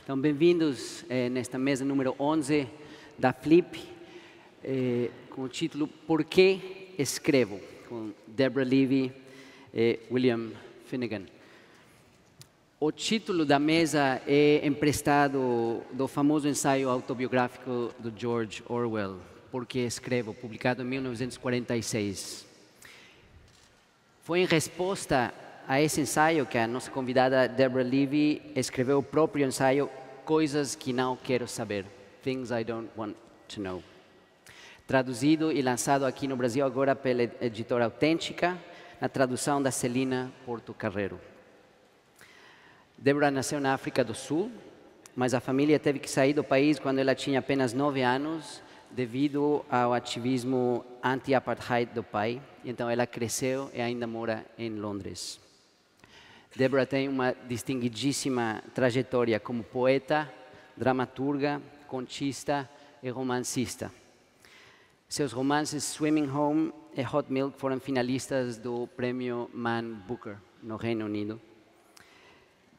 Então, bem-vindos nesta mesa número 11 da Flip, com o título Por que Escrevo? Com Deborah Levy e William Finnegan. O título da mesa é emprestado do famoso ensaio autobiográfico do George Orwell, Por que Escrevo?, publicado em 1946. Foi em resposta a esse ensaio que a nossa convidada Deborah Levy escreveu o próprio ensaio Coisas que Não Quero Saber, Things I Don't Want to Know. Traduzido e lançado aqui no Brasil agora pela editora Autêntica, na tradução da Celina Portocarrero. Deborah nasceu na África do Sul, mas a família teve que sair do país quando ela tinha apenas 9 anos, devido ao ativismo anti-apartheid do pai. Então ela cresceu e ainda mora em Londres. Deborah tem uma distinguidíssima trajetória como poeta, dramaturga, contista e romancista. Seus romances Swimming Home e Hot Milk foram finalistas do prêmio Man Booker, no Reino Unido.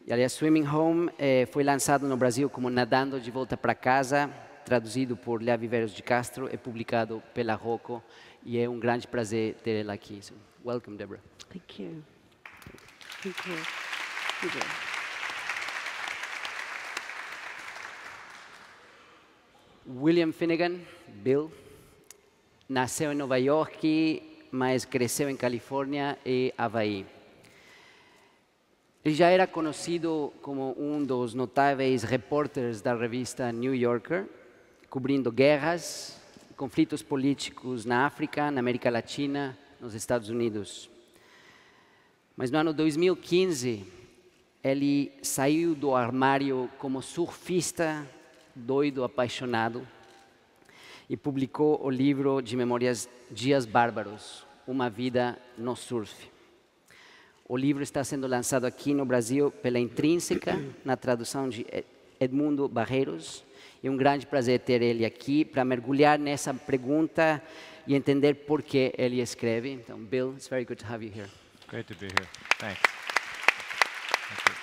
E, aliás, Swimming Home foi lançado no Brasil como Nadando de Volta para Casa, traduzido por Léa Viveiros de Castro e publicado pela Rocco. E é um grande prazer ter ela aqui. So, welcome, Deborah. Thank you. Thank you. Thank you. William Finnegan, Bill, nasceu em Nova York, mas cresceu em Califórnia e Havaí. Ele já era conhecido como um dos notáveis repórteres da revista New Yorker, cobrindo guerras, conflitos políticos na África, na América Latina, nos Estados Unidos. Mas no ano 2015, ele saiu do armário como surfista doido, apaixonado, e publicou o livro de memórias Dias Bárbaros, Uma Vida no Surf. O livro está sendo lançado aqui no Brasil pela Intrínseca, na tradução de Edmundo Barreiros. É um grande prazer ter ele aqui para mergulhar nessa pergunta e entender por que ele escreve. Então, Bill, it's very good to have you here. Great to be here. Thanks. Thank you.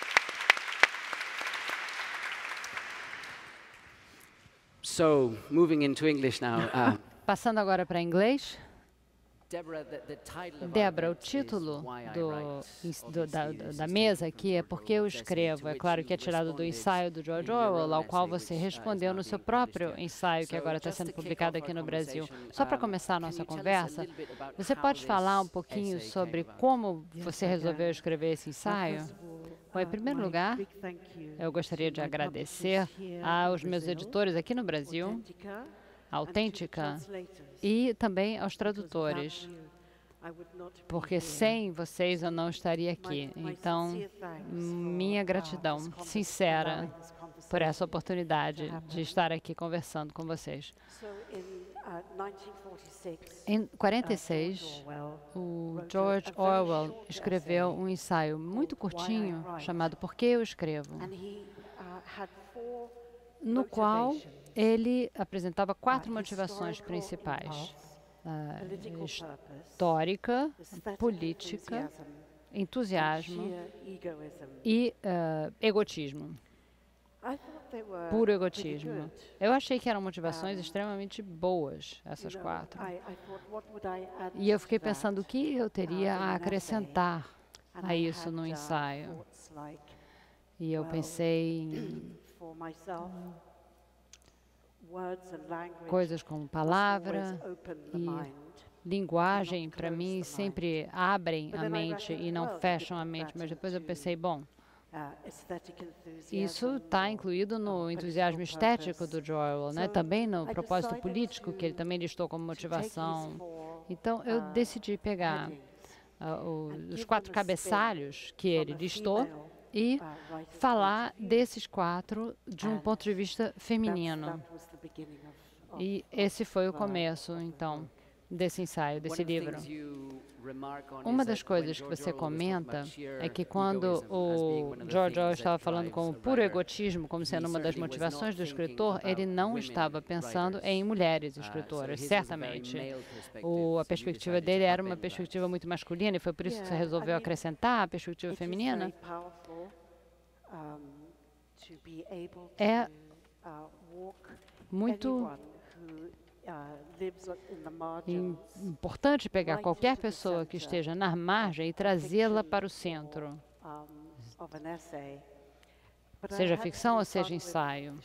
So, moving into English now. Passando agora para inglês. Deborah, O título da mesa aqui é Por que eu escrevo. É claro que é tirado do ensaio do George Orwell, ao qual você respondeu no seu próprio ensaio, que agora está sendo publicado aqui no Brasil. Só para começar a nossa conversa, você pode falar um pouquinho sobre como você resolveu escrever esse ensaio? Bom, em primeiro lugar, eu gostaria de agradecer aos meus editores aqui no Brasil, a Autêntica, e também aos tradutores, porque sem vocês eu não estaria aqui. Então, minha gratidão sincera por essa oportunidade de estar aqui conversando com vocês. Em 1946, o George Orwell escreveu um ensaio muito curtinho chamado Por que eu escrevo?, no qual ele apresentava 4 motivações principais: histórica, política, entusiasmo e egotismo. Puro egotismo. Eu achei que eram motivações extremamente boas, essas 4. E eu fiquei pensando o que eu teria a acrescentar a isso no ensaio. E eu pensei em coisas como palavra e linguagem, para mim, sempre abrem a mente e não fecham a mente. Mas depois eu pensei, bom, isso está incluído no entusiasmo estético do George Orwell, né? Também no propósito político, que ele também listou como motivação. Então, eu decidi pegar os 4 cabeçalhos que ele listou e falar desses 4 de um ponto de vista feminino. E esse foi o começo, então, desse ensaio, desse livro. Uma das coisas que você comenta é que quando o George Orwell estava falando como puro egotismo, como sendo uma das motivações do escritor, ele não estava pensando em mulheres escritoras, certamente. A perspectiva dele era uma perspectiva muito masculina e foi por isso que você resolveu acrescentar a perspectiva feminina? é muito importante pegar qualquer pessoa que esteja na margem e trazê-la para o centro, seja ficção ou seja ensaio.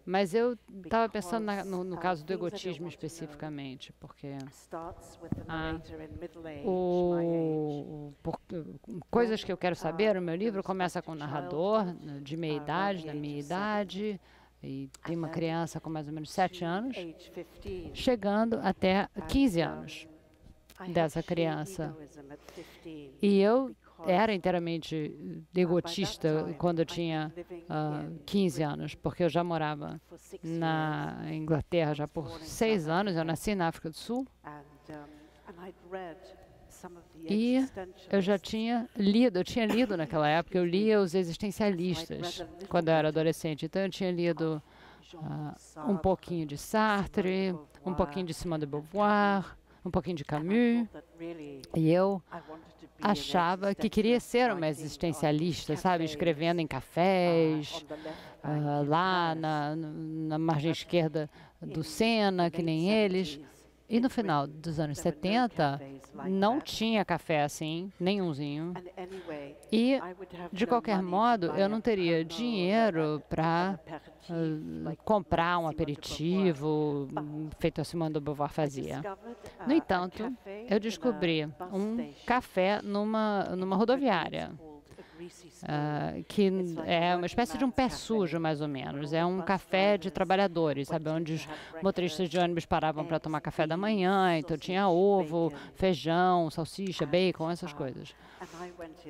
Mas eu estava pensando no caso do egotismo especificamente, porque coisas que eu quero saber, o meu livro começa com um narrador de meia idade, da minha idade, e tem uma criança com mais ou menos 7 anos, chegando até 15 anos dessa criança. E eu era inteiramente egotista quando eu tinha 15 anos, porque eu já morava na Inglaterra já por 6 anos, eu nasci na África do Sul. E eu tinha lido naquela época, eu lia os existencialistas quando eu era adolescente. Então eu tinha lido um pouquinho de Sartre, um pouquinho de Simone de Beauvoir, um pouquinho de Camus. E eu achava que queria ser uma existencialista, sabe? Escrevendo em cafés, lá na margem esquerda do Sena, que nem eles. E no final dos anos 70, não tinha café assim, nenhumzinho. E, de qualquer modo, eu não teria dinheiro para comprar um aperitivo, feito a Simone de Beauvoir fazia. No entanto, eu descobri um café numa rodoviária, que é uma espécie de um pé sujo, mais ou menos. É um café de trabalhadores, sabe? Onde os motoristas de ônibus paravam para tomar café da manhã. Então tinha ovo, feijão, salsicha, bacon, essas coisas.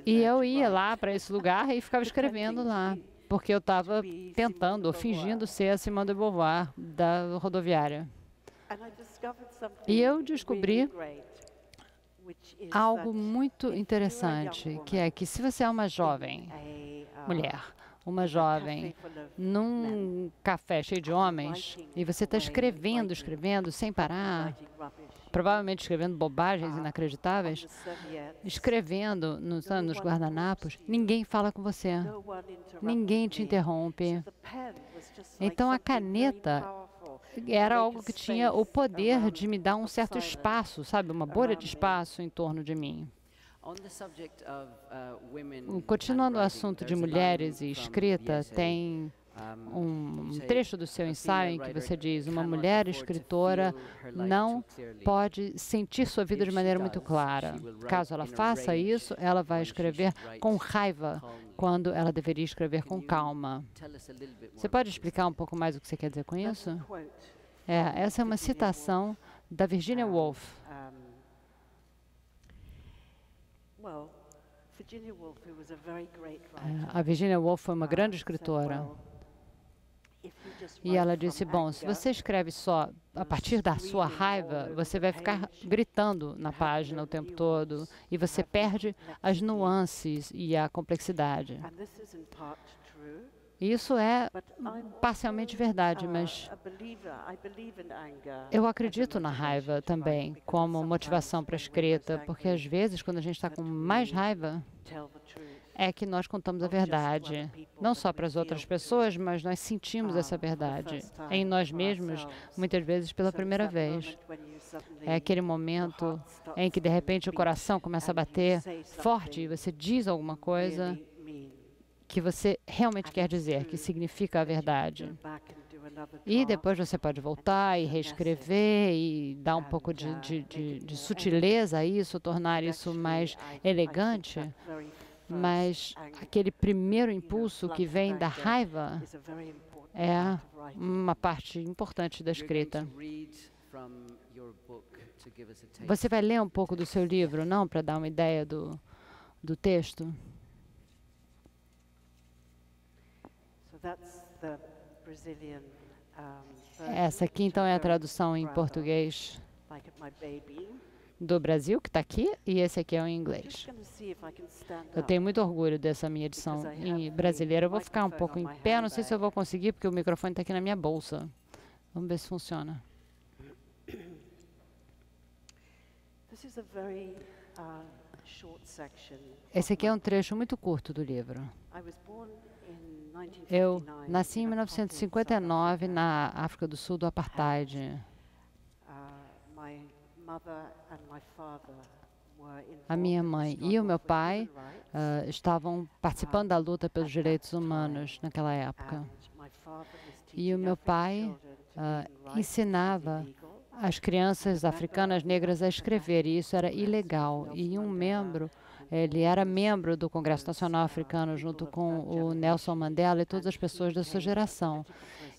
E eu ia lá para esse lugar e ficava escrevendo lá, porque eu estava tentando, ou fingindo ser a Simone de Beauvoir da rodoviária. E eu descobri algo muito interessante, que é que se você é uma jovem mulher, uma jovem, num café cheio de homens, e você está escrevendo sem parar, provavelmente escrevendo bobagens inacreditáveis, escrevendo nos guardanapos, ninguém fala com você, ninguém te interrompe. Então a caneta era algo que tinha o poder de me dar um certo espaço, sabe, uma bolha de espaço em torno de mim. Continuando o assunto de mulheres e escrita, tem um trecho do seu ensaio em que você diz: uma mulher escritora não pode sentir sua vida de maneira muito clara. Caso ela faça isso, ela vai escrever com raiva, quando ela deveria escrever com calma. Você pode explicar um pouco mais o que você quer dizer com isso? Essa é uma citação da Virginia Woolf. A Virginia Woolf foi uma grande escritora. E ela disse, bom, se você escreve só a partir da sua raiva, você vai ficar gritando na página o tempo todo e você perde as nuances e a complexidade. Isso é parcialmente verdade, mas eu acredito na raiva também como motivação para a escrita, porque às vezes, quando a gente está com mais raiva, é que nós contamos a verdade, não só para as outras pessoas, mas nós sentimos essa verdade em nós mesmos, muitas vezes pela primeira vez. É aquele momento em que, de repente, o coração começa a bater forte e você diz alguma coisa que você realmente quer dizer, que significa a verdade. E depois você pode voltar e reescrever e dar um pouco de sutileza a isso, tornar isso mais elegante. Mas aquele primeiro impulso que vem da raiva é uma parte importante da escrita. Você vai ler um pouco do seu livro, não? Para dar uma ideia do texto? Essa aqui, então, é a tradução em português do Brasil, que está aqui, e esse aqui é o em inglês. Eu tenho muito orgulho dessa minha edição em brasileira. Eu vou ficar um pouco em pé, não sei se eu vou conseguir, porque o microfone está aqui na minha bolsa. Vamos ver se funciona. Esse aqui é um trecho muito curto do livro. Eu nasci em 1959 na África do Sul do Apartheid. A minha mãe e o meu pai estavam participando da luta pelos direitos humanos naquela época. E o meu pai ensinava as crianças africanas negras a escrever, e isso era ilegal. E ele era membro do Congresso Nacional Africano junto com o Nelson Mandela e todas as pessoas da sua geração.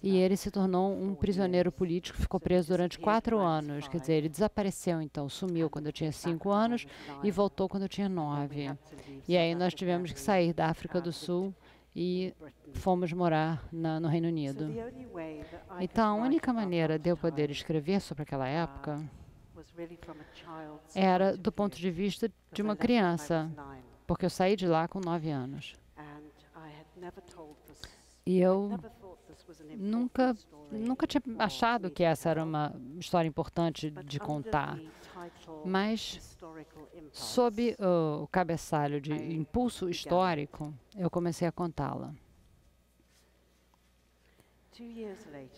E ele se tornou um prisioneiro político, ficou preso durante 4 anos. Quer dizer, ele desapareceu, então, sumiu quando eu tinha 5 anos e voltou quando eu tinha 9. E aí nós tivemos que sair da África do Sul e fomos morar no Reino Unido. Então, a única maneira de eu poder escrever sobre aquela época era do ponto de vista de uma criança, porque eu saí de lá com 9 anos. E eu nunca tinha achado que essa era uma história importante de contar. Mas, sob o cabeçalho de impulso histórico, eu comecei a contá-la.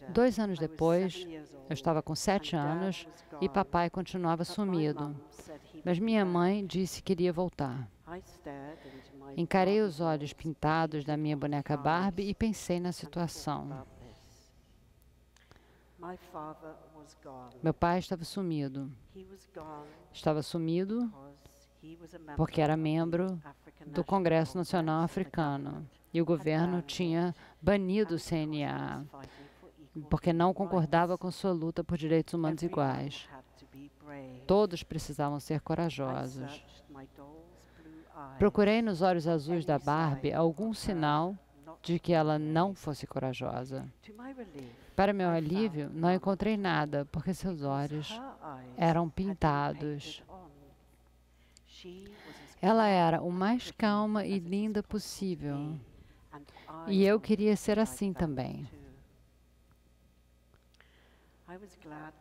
2 anos depois, eu estava com 7 anos e papai continuava sumido. Mas minha mãe disse que iria voltar. Encarei os olhos pintados da minha boneca Barbie e pensei na situação. Meu pai estava sumido. Estava sumido porque era membro do Congresso Nacional Africano e o governo tinha banido o CNA porque não concordava com sua luta por direitos humanos iguais. Todos precisavam ser corajosos. Procurei nos olhos azuis da Barbie algum sinal de que ela não fosse corajosa. Para meu alívio, não encontrei nada, porque seus olhos eram pintados. Ela era o mais calma e linda possível. E eu queria ser assim também.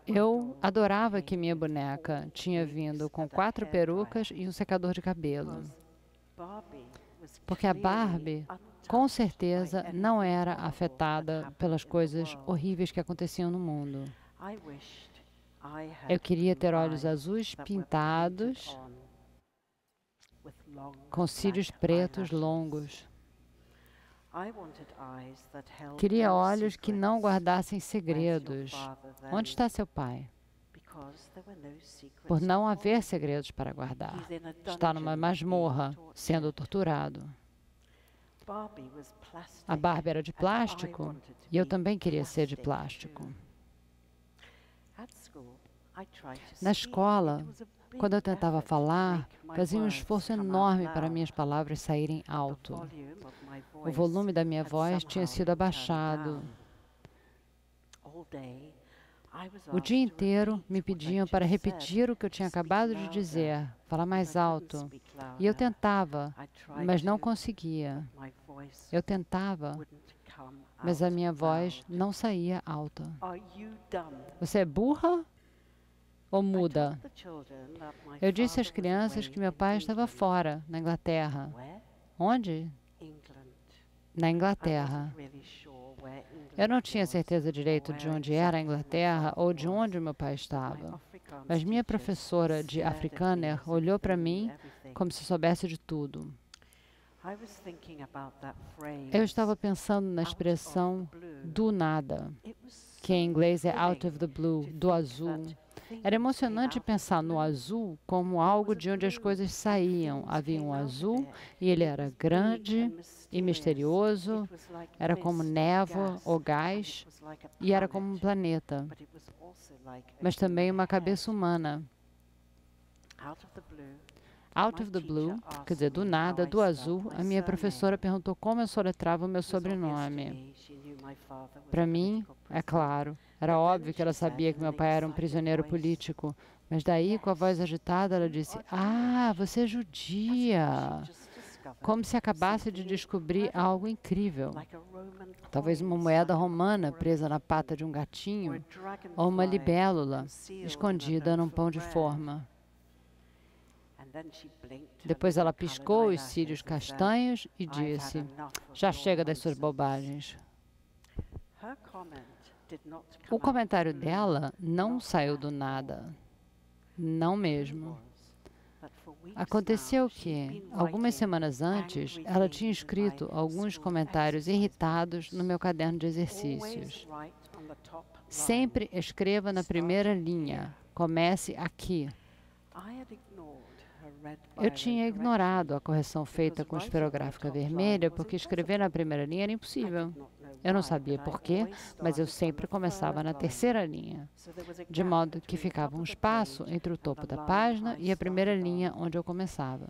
Eu adorava que minha boneca tinha vindo com 4 perucas e um secador de cabelo. Porque a Barbie, com certeza, não era afetada pelas coisas horríveis que aconteciam no mundo. Eu queria ter olhos azuis pintados, com cílios pretos longos. Queria olhos que não guardassem segredos. Onde está seu pai? Por não haver segredos para guardar. Está numa masmorra, sendo torturado. A Barbie era de plástico e eu também queria ser de plástico. Na escola, quando eu tentava falar, fazia um esforço enorme para minhas palavras saírem alto. O volume da minha voz tinha sido abaixado. O dia inteiro me pediam para repetir o que eu tinha acabado de dizer, falar mais alto. E eu tentava, mas não conseguia. Eu tentava, mas a minha voz não saía alta. Você é burra ou muda? Eu disse às crianças que meu pai estava fora, na Inglaterra. Onde? Na Inglaterra. Eu não tinha certeza direito de onde era a Inglaterra ou de onde meu pai estava. Mas minha professora de Afrikaner olhou para mim como se soubesse de tudo. Eu estava pensando na expressão do nada, que em inglês é out of the blue, do azul. Era emocionante pensar no azul como algo de onde as coisas saíam. Havia um azul e ele era grande e misterioso, era como névoa ou gás e era como um planeta, mas também uma cabeça humana. Out of the blue, quer dizer, do nada, do azul, a minha professora perguntou como eu soletrava o meu sobrenome. Para mim, é claro, era óbvio que ela sabia que meu pai era um prisioneiro político, mas daí, com a voz agitada, ela disse, "Ah, você é judia!" Como se acabasse de descobrir algo incrível. Talvez uma moeda romana presa na pata de um gatinho, ou uma libélula escondida num pão de forma. Depois ela piscou os cílios castanhos e disse: "Já chega das suas bobagens." O comentário dela não saiu do nada. Não mesmo. Aconteceu que, algumas semanas antes, ela tinha escrito alguns comentários irritados no meu caderno de exercícios. Sempre escreva na primeira linha. Comece aqui. Eu tinha ignorado a correção feita com esferográfica vermelha porque escrever na primeira linha era impossível. Eu não sabia por quê, mas eu sempre começava na terceira linha, de modo que ficava um espaço entre o topo da página e a primeira linha onde eu começava.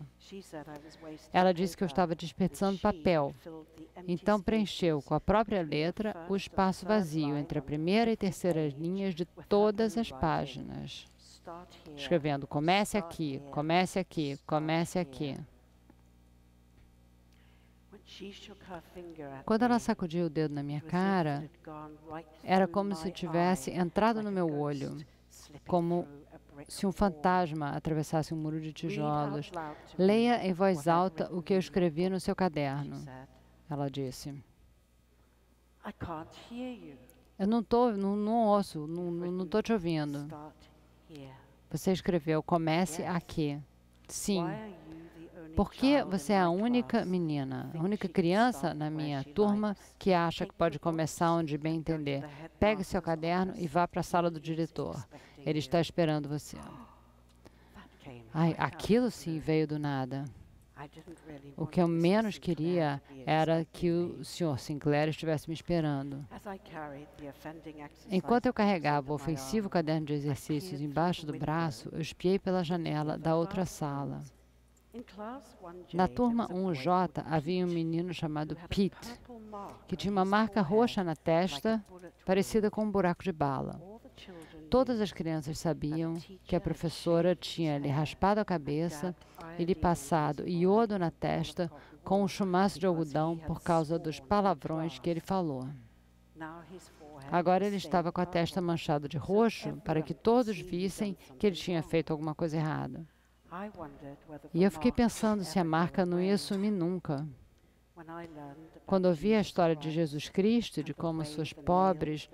Ela disse que eu estava desperdiçando papel, então preencheu com a própria letra o espaço vazio entre a primeira e terceira linhas de todas as páginas, escrevendo: comece aqui, comece aqui, comece aqui. Quando ela sacudiu o dedo na minha cara, era como se tivesse entrado no meu olho, como se um fantasma atravessasse um muro de tijolos. Leia em voz alta o que eu escrevi no seu caderno, ela disse. Eu não ouço, não estou te ouvindo. Você escreveu: comece aqui. Sim. Por que você é a única menina, a única criança na minha turma que acha que pode começar onde bem entender? Pegue seu caderno e vá para a sala do diretor. Ele está esperando você. Ai, aquilo sim veio do nada. O que eu menos queria era que o Sr. Sinclair estivesse me esperando. Enquanto eu carregava o ofensivo caderno de exercícios embaixo do braço, eu espiei pela janela da outra sala. Na turma 1J havia um menino chamado Pete, que tinha uma marca roxa na testa, parecida com um buraco de bala. Todas as crianças sabiam que a professora tinha lhe raspado a cabeça e lhe passado iodo na testa com um chumaço de algodão por causa dos palavrões que ele falou. Agora ele estava com a testa manchada de roxo para que todos vissem que ele tinha feito alguma coisa errada. E eu fiquei pensando se a marca não ia sumir nunca. Quando ouvi a história de Jesus Cristo e de como suas pobres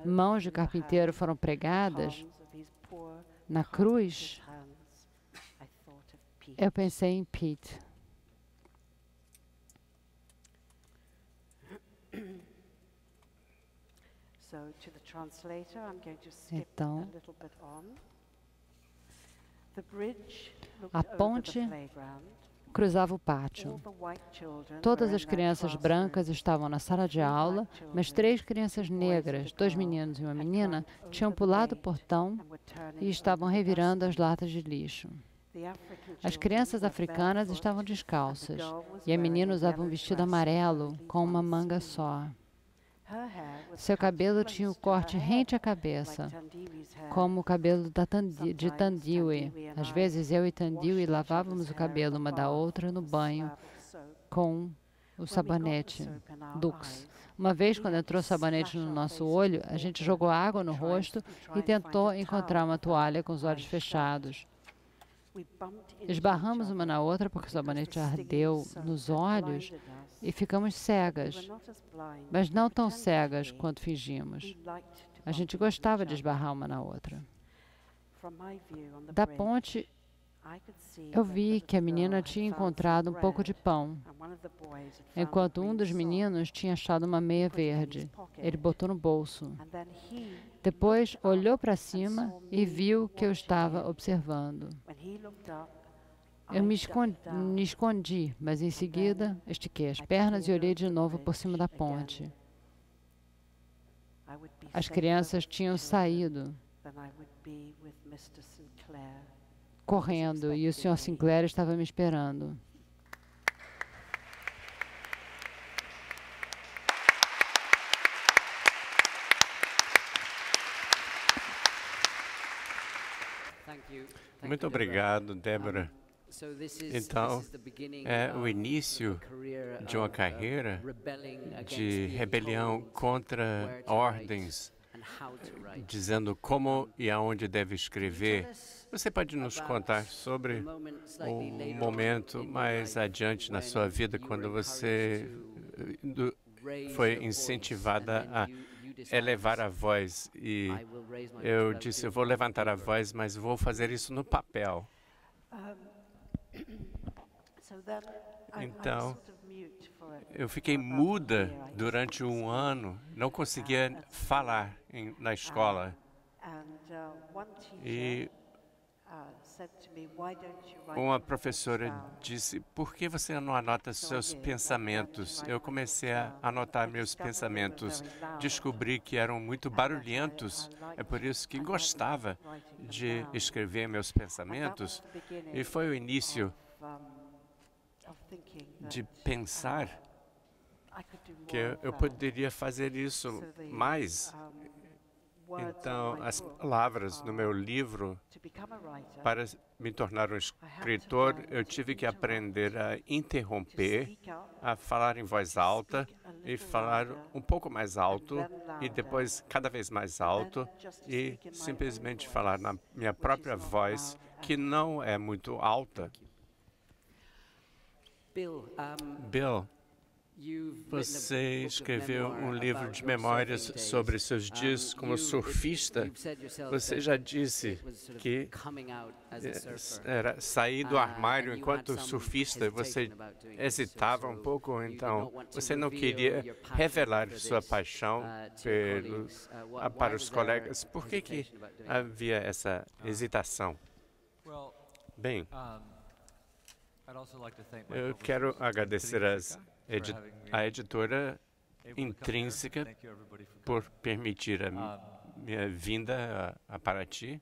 mãos de carpinteiro foram pregadas na cruz, eu pensei em Pete. Então, a ponte cruzava o pátio. Todas as crianças brancas estavam na sala de aula, mas 3 crianças negras, 2 meninos e uma menina, tinham pulado o portão e estavam revirando as latas de lixo. As crianças africanas estavam descalças e a menina usava um vestido amarelo com uma manga só. Seu cabelo tinha o corte rente à cabeça, como o cabelo de Tandiwe. Às vezes eu e Tandiwe lavávamos o cabelo uma da outra no banho com o sabonete Dux. Uma vez, quando entrou sabonete no nosso olho, a gente jogou água no rosto e tentou encontrar uma toalha com os olhos fechados. Esbarramos uma na outra porque o sabonete ardeu nos olhos e ficamos cegas, mas não tão cegas quanto fingimos. A gente gostava de esbarrar uma na outra. Da ponte, eu vi que a menina tinha encontrado um pouco de pão, enquanto um dos meninos tinha achado uma meia verde. Ele botou no bolso. Depois, olhou para cima e viu que eu estava observando. Eu me escondi, mas em seguida estiquei as pernas e olhei de novo por cima da ponte. As crianças tinham saído correndo e o Sr. Sinclair estava me esperando. Muito obrigado, Débora. Então, é o início de uma carreira de rebelião contra ordens, dizendo como e aonde deve escrever. Você pode nos contar sobre o momento mais adiante na sua vida, quando você foi incentivada a elevar a voz e eu disse, eu vou levantar a voz, mas vou fazer isso no papel. Então, eu fiquei muda durante um ano, não conseguia falar na escola. E uma professora disse, por que você não anota seus pensamentos? Eu comecei a anotar meus pensamentos. Descobri que eram muito barulhentos. É por isso que gostava de escrever meus pensamentos. E foi o início de pensar que eu poderia fazer isso mais. Então, as palavras no meu livro, para me tornar um escritor, eu tive que aprender a interromper, a falar em voz alta e falar um pouco mais alto e depois cada vez mais alto e simplesmente falar na minha própria voz, que não é muito alta. Bill, você escreveu um livro de memórias sobre seus dias como surfista. Você já disse que era sair do armário enquanto surfista. Você hesitava um pouco, então você não queria revelar sua paixão para os colegas. Por que havia essa hesitação? Bem, eu quero agradecer a editora Intrínseca por permitir a minha vinda a Paraty.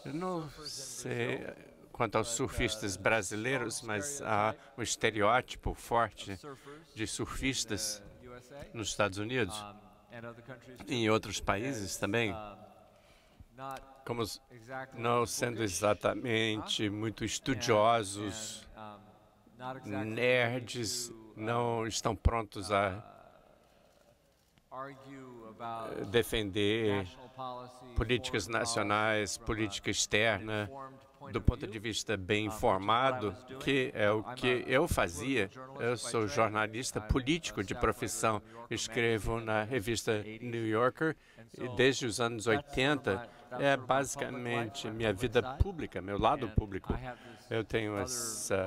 Eu não sei quanto aos surfistas brasileiros, mas há um estereótipo forte de surfistas nos Estados Unidos e em outros países também, como não sendo exatamente muito estudiosos, nerds, não estão prontos a defender políticas nacionais, política externa, do ponto de vista bem informado, que é o que eu fazia. Eu sou jornalista político de profissão, escrevo na revista New Yorker e desde os anos 80 é basicamente minha vida pública, meu lado público. Eu tenho essa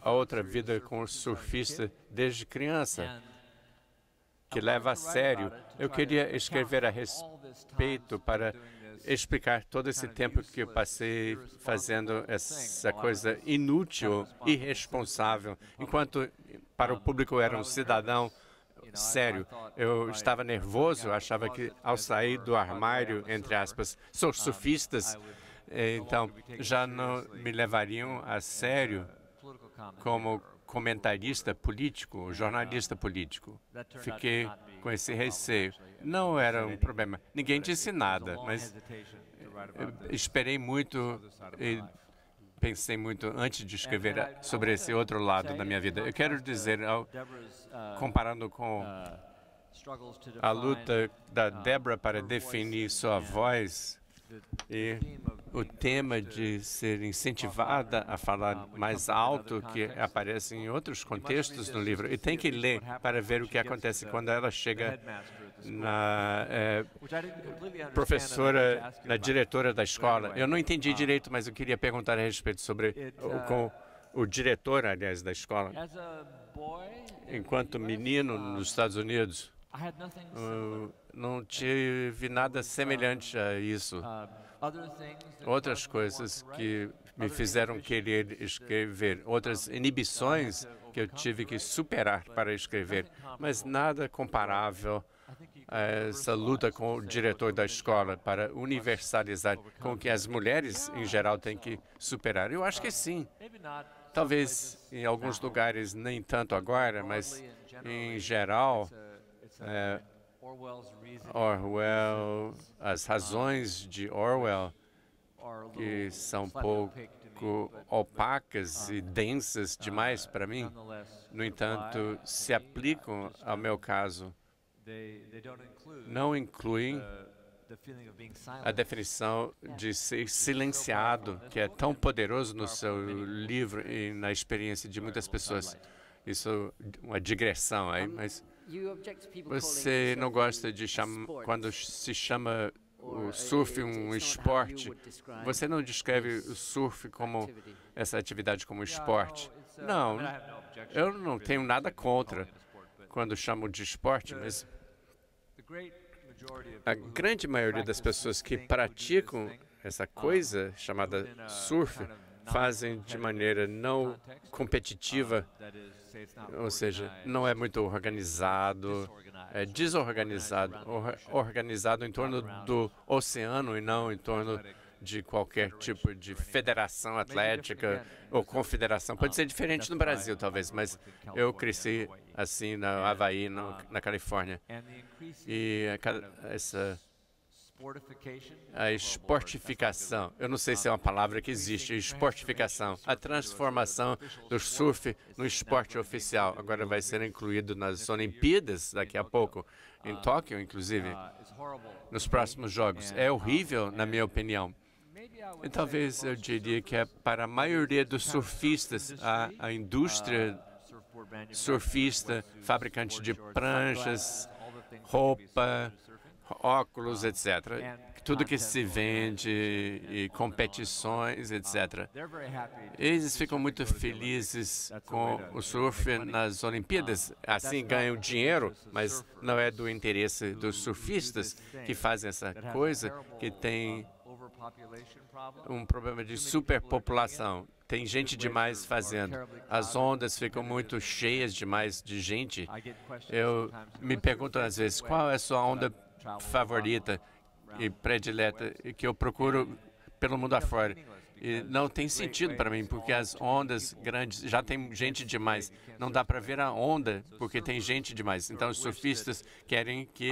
outra vida com surfista desde criança, que leva a sério. Eu queria escrever a respeito para explicar todo esse tempo que eu passei fazendo essa coisa inútil, irresponsável, enquanto para o público eu era um cidadão sério. Eu estava nervoso, achava que ao sair do armário, entre aspas, sou surfistas, então já não me levariam a sério como comentarista político, jornalista político. Fiquei com esse receio. Não era um problema. Ninguém disse nada, mas esperei muito e pensei muito antes de escrever sobre esse outro lado da minha vida. Eu quero dizer, comparando com a luta da Deborah para definir sua voz e o tema de ser incentivada a falar mais alto, que aparece em outros contextos no livro. E tem que ler para ver o que acontece quando ela chega na professora, na diretora da escola. Eu não entendi direito, mas eu queria perguntar a respeito sobre com o diretor, aliás, da escola. Enquanto menino nos Estados Unidos, não tive nada semelhante a isso. Outras coisas que me fizeram querer escrever, outras inibições que eu tive que superar para escrever, mas nada comparável a essa luta com o diretor da escola para universalizar com o que as mulheres, em geral, têm que superar. Eu acho que sim. Talvez em alguns lugares nem tanto agora, mas em geral, Orwell, as razões de Orwell, que são pouco opacas e densas demais para mim, no entanto, se aplicam ao meu caso. Não incluem a definição de ser silenciado, que é tão poderoso no seu livro e na experiência de muitas pessoas. Isso é uma digressão aí, mas você não gosta de chamar, quando se chama o surf um esporte, você não descreve o surf como essa atividade como esporte. Não, eu não tenho nada contra quando chamam de esporte, mas a grande maioria das pessoas que praticam essa coisa chamada surf fazem de maneira não competitiva, ou seja, não é muito organizado, é desorganizado, organizado em torno do oceano e não em torno de qualquer tipo de federação atlética ou confederação. Pode ser diferente no Brasil, talvez, mas eu cresci assim na Havaí, na Califórnia. E a esportificação, eu não sei se é uma palavra que existe, esportificação, a transformação do surf no esporte oficial. Agora vai ser incluído nas Olimpíadas daqui a pouco, em Tóquio, inclusive, nos próximos Jogos. É horrível, na minha opinião. E talvez eu diria que é para a maioria dos surfistas, a indústria surfista, fabricante de pranchas, roupa, óculos, etc. Tudo que se vende e competições, etc. Eles ficam muito felizes com o surf nas Olimpíadas. Assim ganham dinheiro, mas não é do interesse dos surfistas que fazem essa coisa, que tem um problema de superpopulação. Tem gente demais fazendo. As ondas ficam muito cheias demais de gente. Eu me pergunto às vezes, qual é a sua onda favorita e predileta e que eu procuro pelo mundo afora? E não tem sentido para mim, porque as ondas grandes, já tem gente demais. Não dá para ver a onda, porque tem gente demais. Então, os surfistas querem que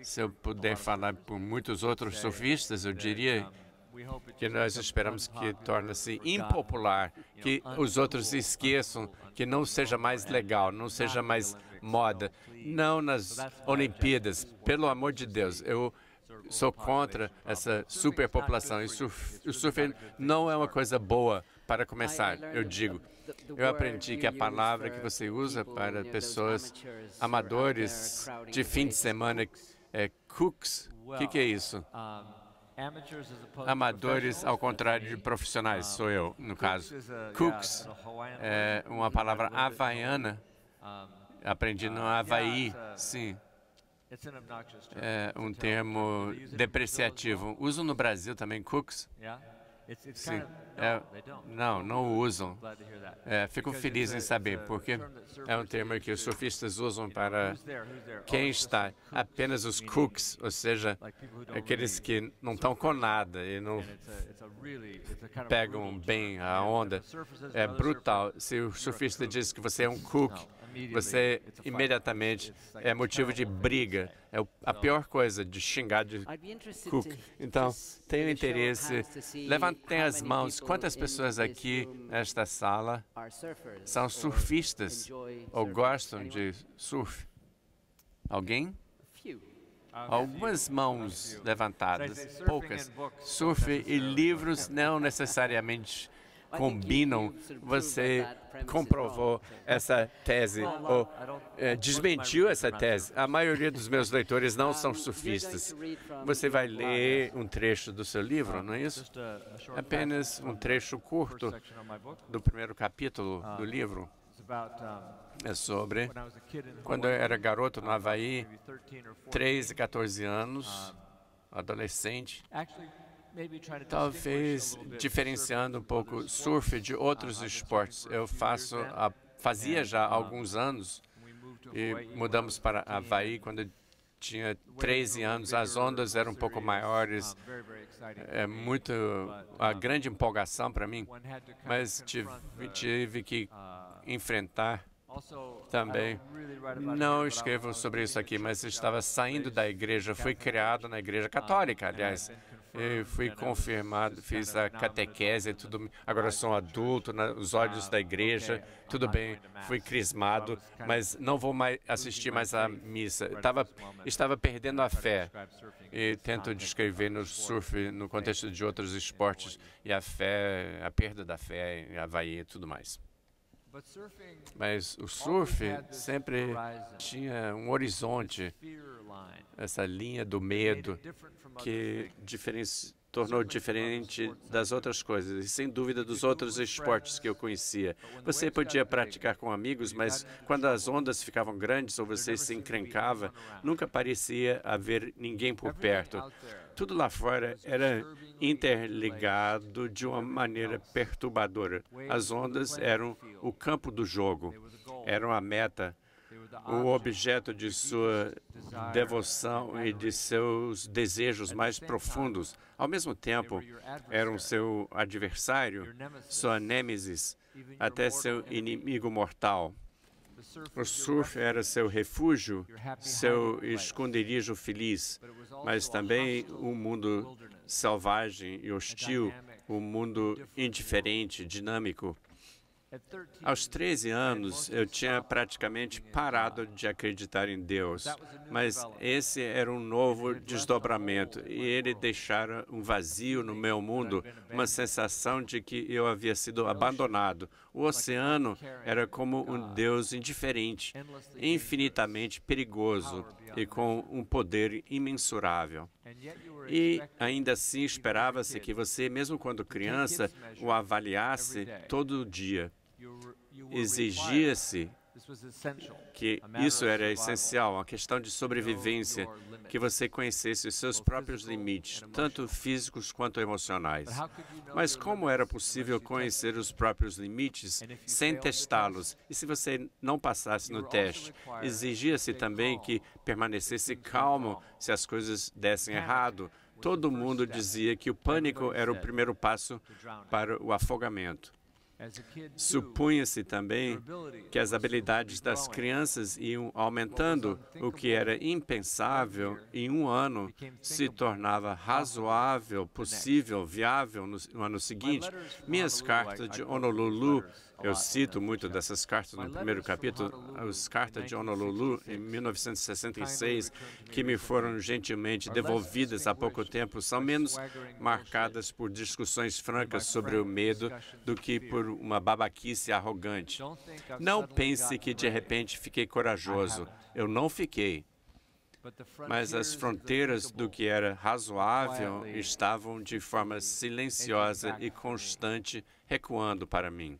se eu puder falar por muitos outros surfistas, eu diria que nós esperamos que torne-se impopular, que os outros esqueçam, que não seja mais legal, não seja mais moda. Não nas Olimpíadas, pelo amor de Deus. Eu sou contra essa superpopulação. E o surf não é uma coisa boa para começar, eu digo. Eu aprendi que a palavra que você usa para pessoas amadores de fim de semana é cooks. O que é isso? Amadores ao contrário de profissionais, sou eu, no caso. Cooks é uma palavra havaiana. Aprendi no Havaí, sim. É um termo depreciativo. Usam no Brasil também cooks? Sim. Não usam. Fico feliz em saber, porque é um termo que os surfistas usam para quem está, apenas os cooks, ou seja, aqueles que não estão com nada e não pegam bem a onda. É brutal. Se o surfista diz que você é um cook, você imediatamente é motivo de briga. É a pior coisa, de xingar de cook. Então, tenho interesse. Levantem as mãos. Quantas pessoas aqui nesta sala são surfistas ou gostam de surf? Alguém? Algumas mãos levantadas, poucas. Surf e livros não necessariamente combinam. Você comprovou essa tese ou desmentiu essa tese. A maioria dos meus leitores não são surfistas. Você vai ler um trecho do seu livro, não é isso? Apenas um trecho curto do primeiro capítulo do livro. É sobre quando eu era garoto no Havaí, 13, 14 anos, adolescente. Talvez diferenciando um pouco surf de outros esportes. Eu fazia já há alguns anos e mudamos para Havaí quando eu tinha 13 anos. As ondas eram um pouco maiores, a grande empolgação para mim, mas tive que enfrentar também. Não escrevo sobre isso aqui, mas estava saindo da igreja, fui criado na igreja católica, aliás. Eu fui confirmado, fiz a catequese, tudo. Agora sou um adulto, os olhos da igreja, tudo bem, fui crismado, mas não vou mais assistir mais à missa. Estava perdendo a fé. E tento descrever no surf, no contexto de outros esportes, e a fé, a perda da fé, em Havaí e tudo mais. Mas o surf sempre tinha um horizonte, essa linha do medo que tornou diferente das outras coisas, e sem dúvida dos outros esportes que eu conhecia. Você podia praticar com amigos, mas quando as ondas ficavam grandes ou você se encrencava, nunca parecia haver ninguém por perto. Tudo lá fora era interligado de uma maneira perturbadora. As ondas eram o campo do jogo, eram a meta, o objeto de sua devoção e de seus desejos mais profundos. Ao mesmo tempo, eram seu adversário, sua nêmesis, até seu inimigo mortal. O surf era seu refúgio, seu esconderijo feliz, mas também um mundo selvagem e hostil, um mundo indiferente, dinâmico. Aos 13 anos, eu tinha praticamente parado de acreditar em Deus, mas esse era um novo desdobramento e ele deixara um vazio no meu mundo, uma sensação de que eu havia sido abandonado. O oceano era como um Deus indiferente, infinitamente perigoso e com um poder imensurável. E ainda assim esperava-se que você, mesmo quando criança, o avaliasse todo dia. Exigia-se que isso era essencial, uma questão de sobrevivência, que você conhecesse os seus próprios limites, tanto físicos quanto emocionais. Mas como era possível conhecer os próprios limites sem testá-los? E se você não passasse no teste? Exigia-se também que permanecesse calmo se as coisas dessem errado. Todo mundo dizia que o pânico era o primeiro passo para o afogamento. Supunha-se também que as habilidades das crianças iam aumentando, o que era impensável em um ano se tornava razoável, possível, viável no ano seguinte. Minhas cartas de Honolulu, eu cito muito dessas cartas no primeiro capítulo, as cartas de Honolulu em 1966, que me foram gentilmente devolvidas há pouco tempo, são menos marcadas por discussões francas sobre o medo do que por uma babaquice arrogante. Não pense que de repente fiquei corajoso. Eu não fiquei. Mas as fronteiras do que era razoável estavam de forma silenciosa e constante recuando para mim.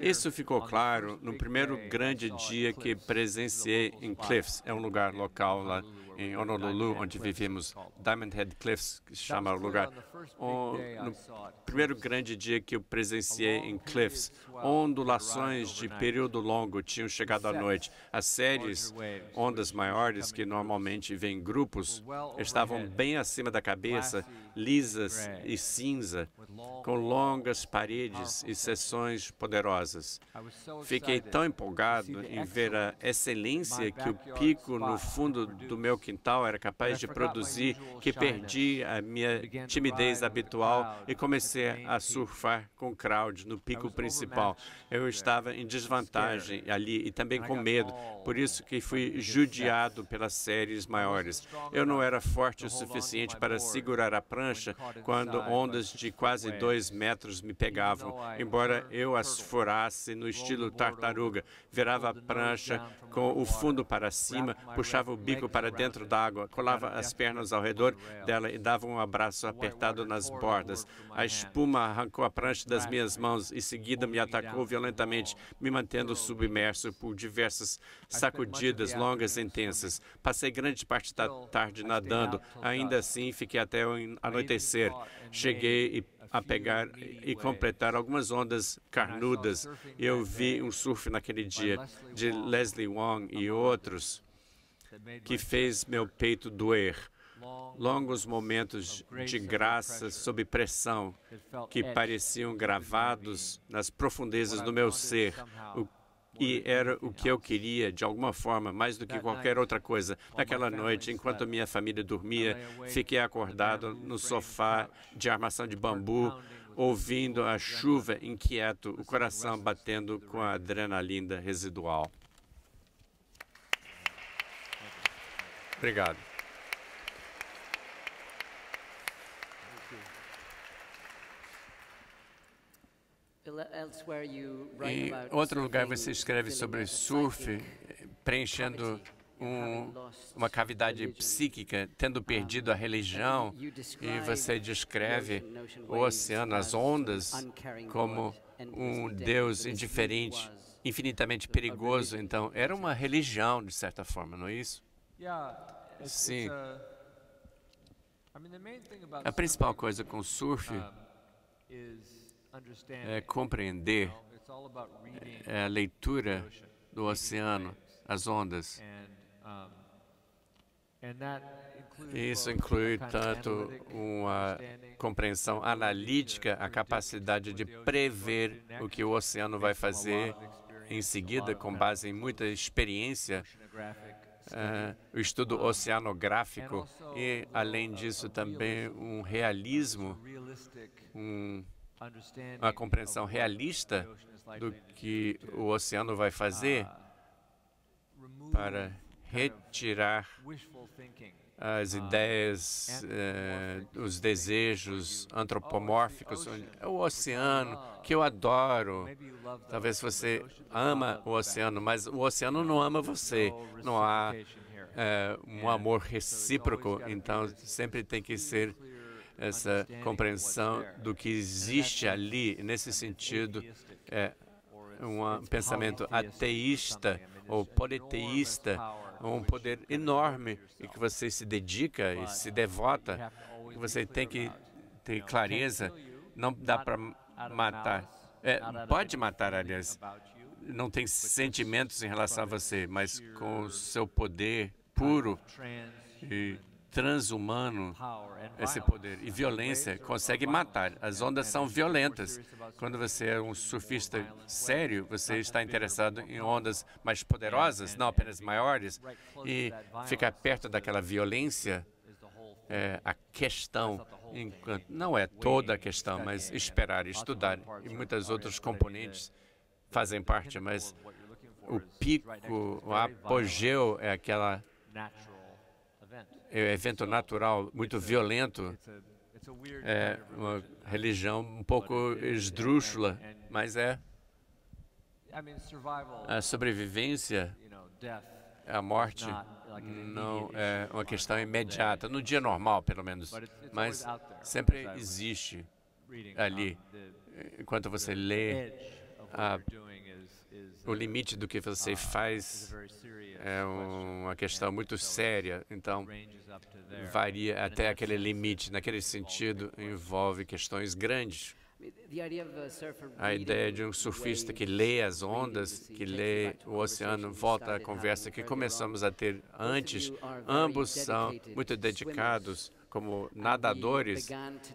Isso ficou claro no primeiro grande dia que presenciei em Cliffs, é um lugar local lá em Honolulu, onde vivemos, Diamond Head Cliffs, que se chama o lugar. No primeiro grande dia que eu presenciei em Cliffs, ondulações de período longo tinham chegado à noite. As séries, ondas maiores, que normalmente vêm em grupos, estavam bem acima da cabeça, lisas e cinza, com longas paredes e seções poderosas. Fiquei tão empolgado em ver a excelência que o pico no fundo do meu quintal era capaz de produzir que perdi a minha timidez habitual e comecei a surfar com crowd no pico principal. Eu estava em desvantagem ali e também com medo, por isso que fui judiado pelas séries maiores. Eu não era forte o suficiente para segurar a prancha quando ondas de quase 2 metros me pegavam, embora eu as furasse no estilo tartaruga. Virava a prancha com o fundo para cima, puxava o bico para dentro d'água, colava as pernas ao redor dela e dava um abraço apertado nas bordas. A espuma arrancou a prancha das minhas mãos e, seguida, me atacou violentamente, me mantendo submerso por diversas sacudidas longas e intensas. Passei grande parte da tarde nadando. Ainda assim, fiquei até o anoitecer. Cheguei a pegar e completar algumas ondas carnudas. Eu vi um surf naquele dia de Leslie Wong e outros que fez meu peito doer. Longos momentos de graça sob pressão que pareciam gravados nas profundezas do meu ser, o E era o que eu queria, de alguma forma, mais do que qualquer outra coisa. Naquela noite, enquanto minha família dormia, fiquei acordado no sofá de armação de bambu, ouvindo a chuva inquieto, o coração batendo com a adrenalina residual. Obrigado. Em outro lugar, você escreve sobre surf, preenchendo uma cavidade psíquica, tendo perdido a religião, e você descreve o oceano, as ondas, como um Deus indiferente, infinitamente perigoso. Então, era uma religião, de certa forma, não é isso? Sim. A principal coisa com surf é compreender a leitura do oceano, as ondas. Isso inclui tanto uma compreensão analítica, a capacidade de prever o que o oceano vai fazer em seguida, com base em muita experiência, o estudo oceanográfico e, além disso, também um realismo, uma compreensão realista do que o oceano vai fazer para retirar as ideias, os desejos antropomórficos. O oceano, que eu adoro. Talvez você ama o oceano, mas o oceano não ama você. Não há um amor recíproco, então sempre tem que ser essa compreensão do que existe ali. Nesse sentido, um pensamento ateísta ou politeísta, um poder enorme e que você se dedica e se devota, que você tem que ter clareza. Não dá para matar. Pode matar, aliás. Não tem sentimentos em relação a você, mas com o seu poder puro e transhumano, esse poder e violência consegue matar. As ondas são violentas. Quando você é um surfista sério, você está interessado em ondas mais poderosas, não apenas maiores, e ficar perto daquela violência é a questão. Não é toda a questão, mas esperar, estudar e muitos outros componentes fazem parte, mas o pico, o apogeu é aquela evento natural muito violento. É uma religião um pouco esdrúxula, mas é a sobrevivência, a morte não é uma questão imediata, no dia normal, pelo menos, mas sempre existe ali. Enquanto você lê, o limite do que você faz é uma questão muito séria, então varia até aquele limite. Naquele sentido, envolve questões grandes. A ideia de um surfista que lê as ondas, que lê o oceano, volta à conversa que começamos a ter antes. Ambos são muito dedicados como nadadores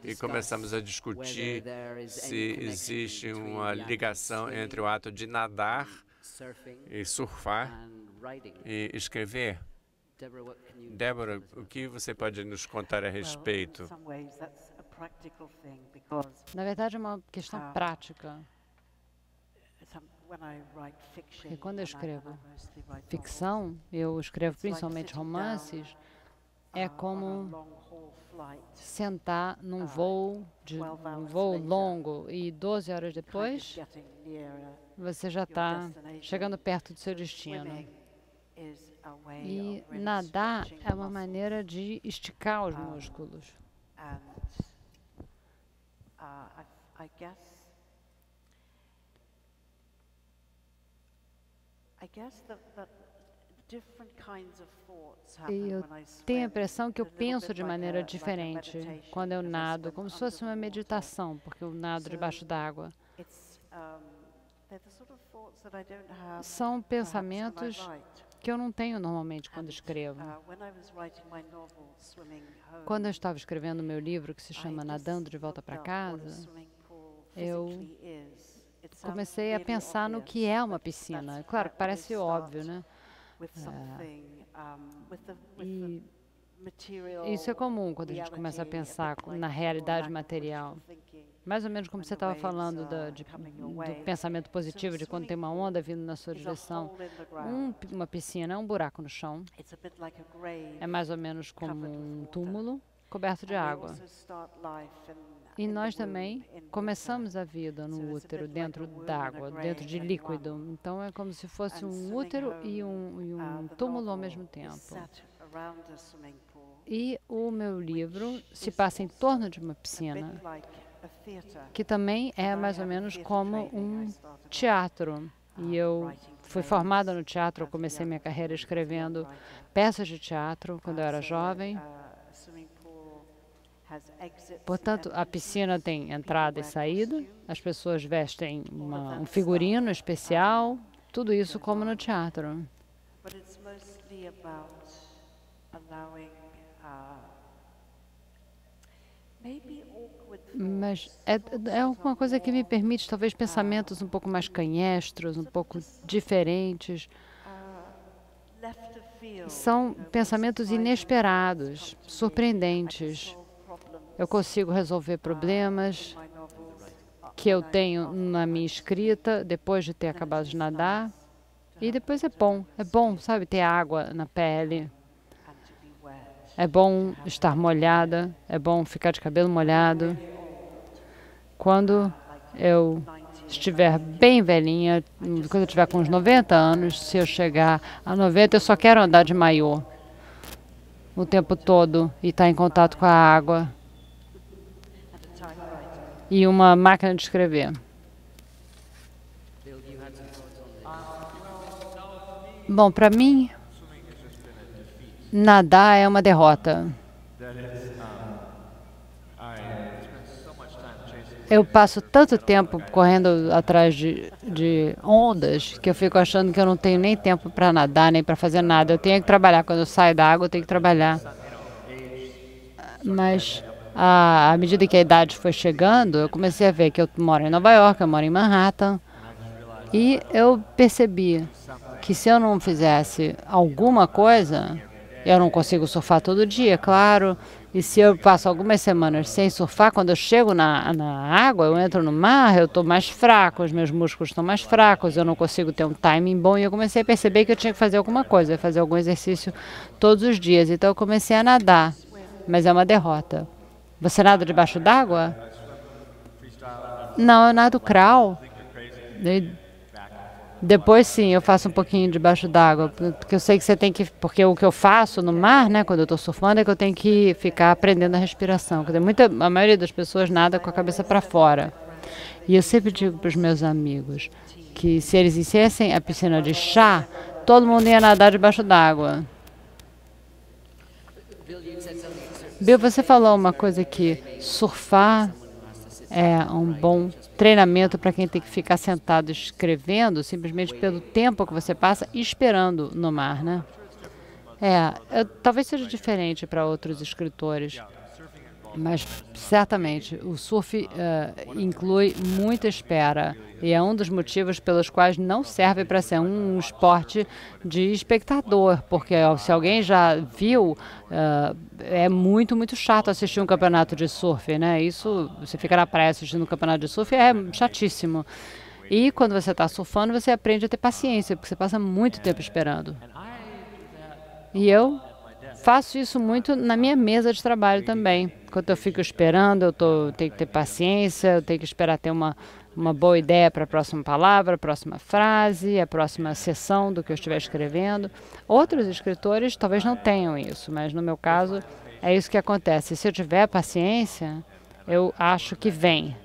e começamos a discutir se existe uma ligação entre o ato de nadar e surfar e escrever. Débora, o que você pode nos contar a respeito? Na verdade, é uma questão prática. Porque quando eu escrevo ficção, eu escrevo principalmente romances, é como sentar num voo longo e 12 horas depois você já está chegando perto do seu destino. E nadar é uma maneira de esticar os músculos. E eu tenho a impressão que eu penso de maneira diferente quando eu nado, como se fosse uma meditação, porque eu nado debaixo d'água. São pensamentos que eu não tenho normalmente quando escrevo. Quando eu estava escrevendo meu livro, que se chama Nadando de Volta para Casa, eu comecei a pensar no que é uma piscina. Claro, parece óbvio, né? E isso é comum quando a gente começa a pensar na realidade material. Mais ou menos como você estava falando do pensamento positivo, de quando tem uma onda vindo na sua direção. Uma piscina é um buraco no chão. É mais ou menos como um túmulo coberto de água. E nós também começamos a vida no útero, dentro d'água, dentro de líquido. Então é como se fosse um útero e um túmulo ao mesmo tempo. E o meu livro se passa em torno de uma piscina, que também é mais ou menos como um teatro. E eu fui formada no teatro, eu comecei minha carreira escrevendo peças de teatro quando eu era jovem. Portanto, a piscina tem entrada e saída, as pessoas vestem um figurino especial, tudo isso como no teatro. Mas é uma coisa que me permite, talvez, pensamentos um pouco mais canhestros, um pouco diferentes. São pensamentos inesperados, surpreendentes. Eu consigo resolver problemas que eu tenho na minha escrita depois de ter acabado de nadar. E depois é bom, sabe, ter água na pele. É bom estar molhada, é bom ficar de cabelo molhado. Quando eu estiver bem velhinha, quando eu estiver com uns 90 anos, se eu chegar a 90, eu só quero andar de maiô o tempo todo e estar em contato com a água. E uma máquina de escrever. Bom, para mim, nadar é uma derrota. Eu passo tanto tempo correndo atrás de ondas que eu fico achando que eu não tenho nem tempo para nadar, nem para fazer nada. Eu tenho que trabalhar. Quando eu saio da água, eu tenho que trabalhar. Mas à medida que a idade foi chegando, eu comecei a ver que eu moro em Nova York, eu moro em Manhattan. E eu percebi que se eu não fizesse alguma coisa, eu não consigo surfar todo dia, claro. E se eu passo algumas semanas sem surfar, quando eu chego na água, eu entro no mar, eu estou mais fraco, os meus músculos estão mais fracos, eu não consigo ter um timing bom. E eu comecei a perceber que eu tinha que fazer alguma coisa, fazer algum exercício todos os dias. Então eu comecei a nadar, mas é uma derrota. Você nada debaixo d'água? Não, eu nado crawl. Depois sim, eu faço um pouquinho debaixo d'água, porque eu sei que você tem que... Porque o que eu faço no mar, né, quando eu estou surfando, é que eu tenho que ficar aprendendo a respiração. Quer dizer, a maioria das pessoas nada com a cabeça para fora. E eu sempre digo para os meus amigos que se eles enchessem a piscina de chá, todo mundo ia nadar debaixo d'água. Bill, você falou uma coisa que surfar é um bom treinamento para quem tem que ficar sentado escrevendo, simplesmente pelo tempo que você passa esperando no mar, né? Talvez seja diferente para outros escritores, mas certamente o surf inclui muita espera e é um dos motivos pelos quais não serve para ser um esporte de espectador, porque se alguém já viu, é muito, muito chato assistir um campeonato de surf, né? Isso, você fica na praia assistindo um campeonato de surf, é chatíssimo. E quando você está surfando, você aprende a ter paciência, porque você passa muito tempo esperando. E eu faço isso muito na minha mesa de trabalho também. Quando eu fico esperando, eu tenho que ter paciência, eu tenho que esperar ter uma boa ideia para a próxima palavra, a próxima frase, a próxima sessão do que eu estiver escrevendo. Outros escritores talvez não tenham isso, mas no meu caso é isso que acontece. Se eu tiver paciência, eu acho que vem.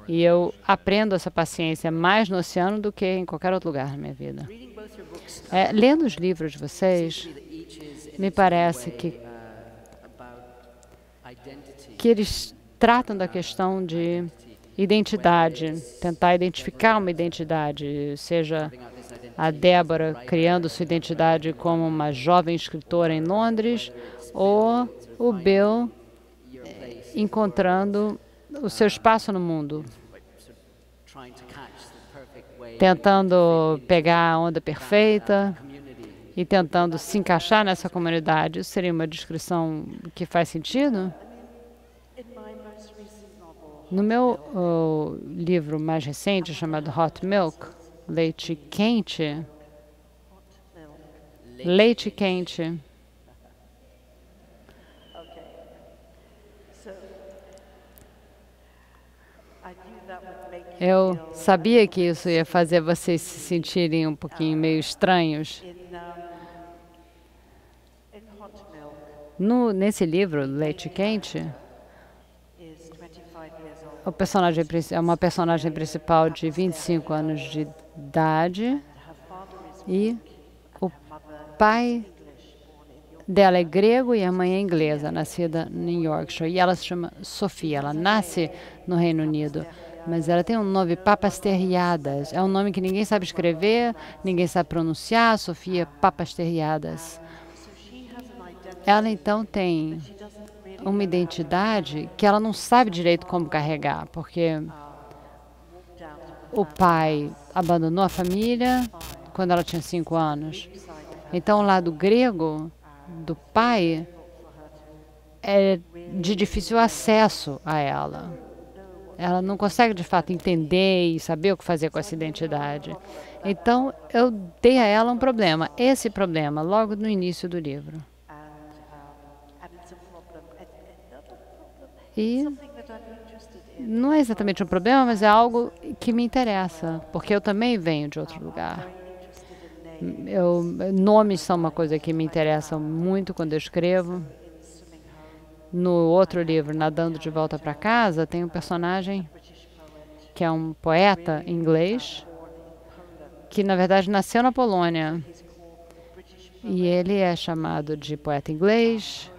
E eu aprendo essa paciência mais no oceano do que em qualquer outro lugar na minha vida. Lendo os livros de vocês, me parece que eles tratam da questão de identidade, tentar identificar uma identidade, seja a Débora criando sua identidade como uma jovem escritora em Londres, ou o Bill encontrando o seu espaço no mundo. tentando pegar a onda perfeita e tentando se encaixar nessa comunidade. Isso seria uma descrição que faz sentido? No meu livro mais recente, chamado Hot Milk, leite quente, eu sabia que isso ia fazer vocês se sentirem um pouquinho meio estranhos. Nesse livro, Leite Quente, o personagem é uma personagem principal de 25 anos de idade e o pai dela é grego e a mãe é inglesa, nascida em Yorkshire. E ela se chama Sofia. Ela nasce no Reino Unido, mas ela tem um nome Papasteriadas. É um nome que ninguém sabe escrever, ninguém sabe pronunciar. Sofia Papasteriadas. Ela então tem uma identidade que ela não sabe direito como carregar, porque o pai abandonou a família quando ela tinha 5 anos. Então, o lado grego do pai é de difícil acesso a ela. Ela não consegue, de fato, entender e saber o que fazer com essa identidade. Então, eu dei a ela um problema. Esse problema, logo no início do livro. E não é exatamente um problema, mas é algo que me interessa, porque eu também venho de outro lugar. Nomes são uma coisa que me interessa muito quando eu escrevo. No outro livro, Nadando de Volta para Casa, tem um personagem que é um poeta inglês, que na verdade nasceu na Polônia. E ele é chamado de poeta inglês,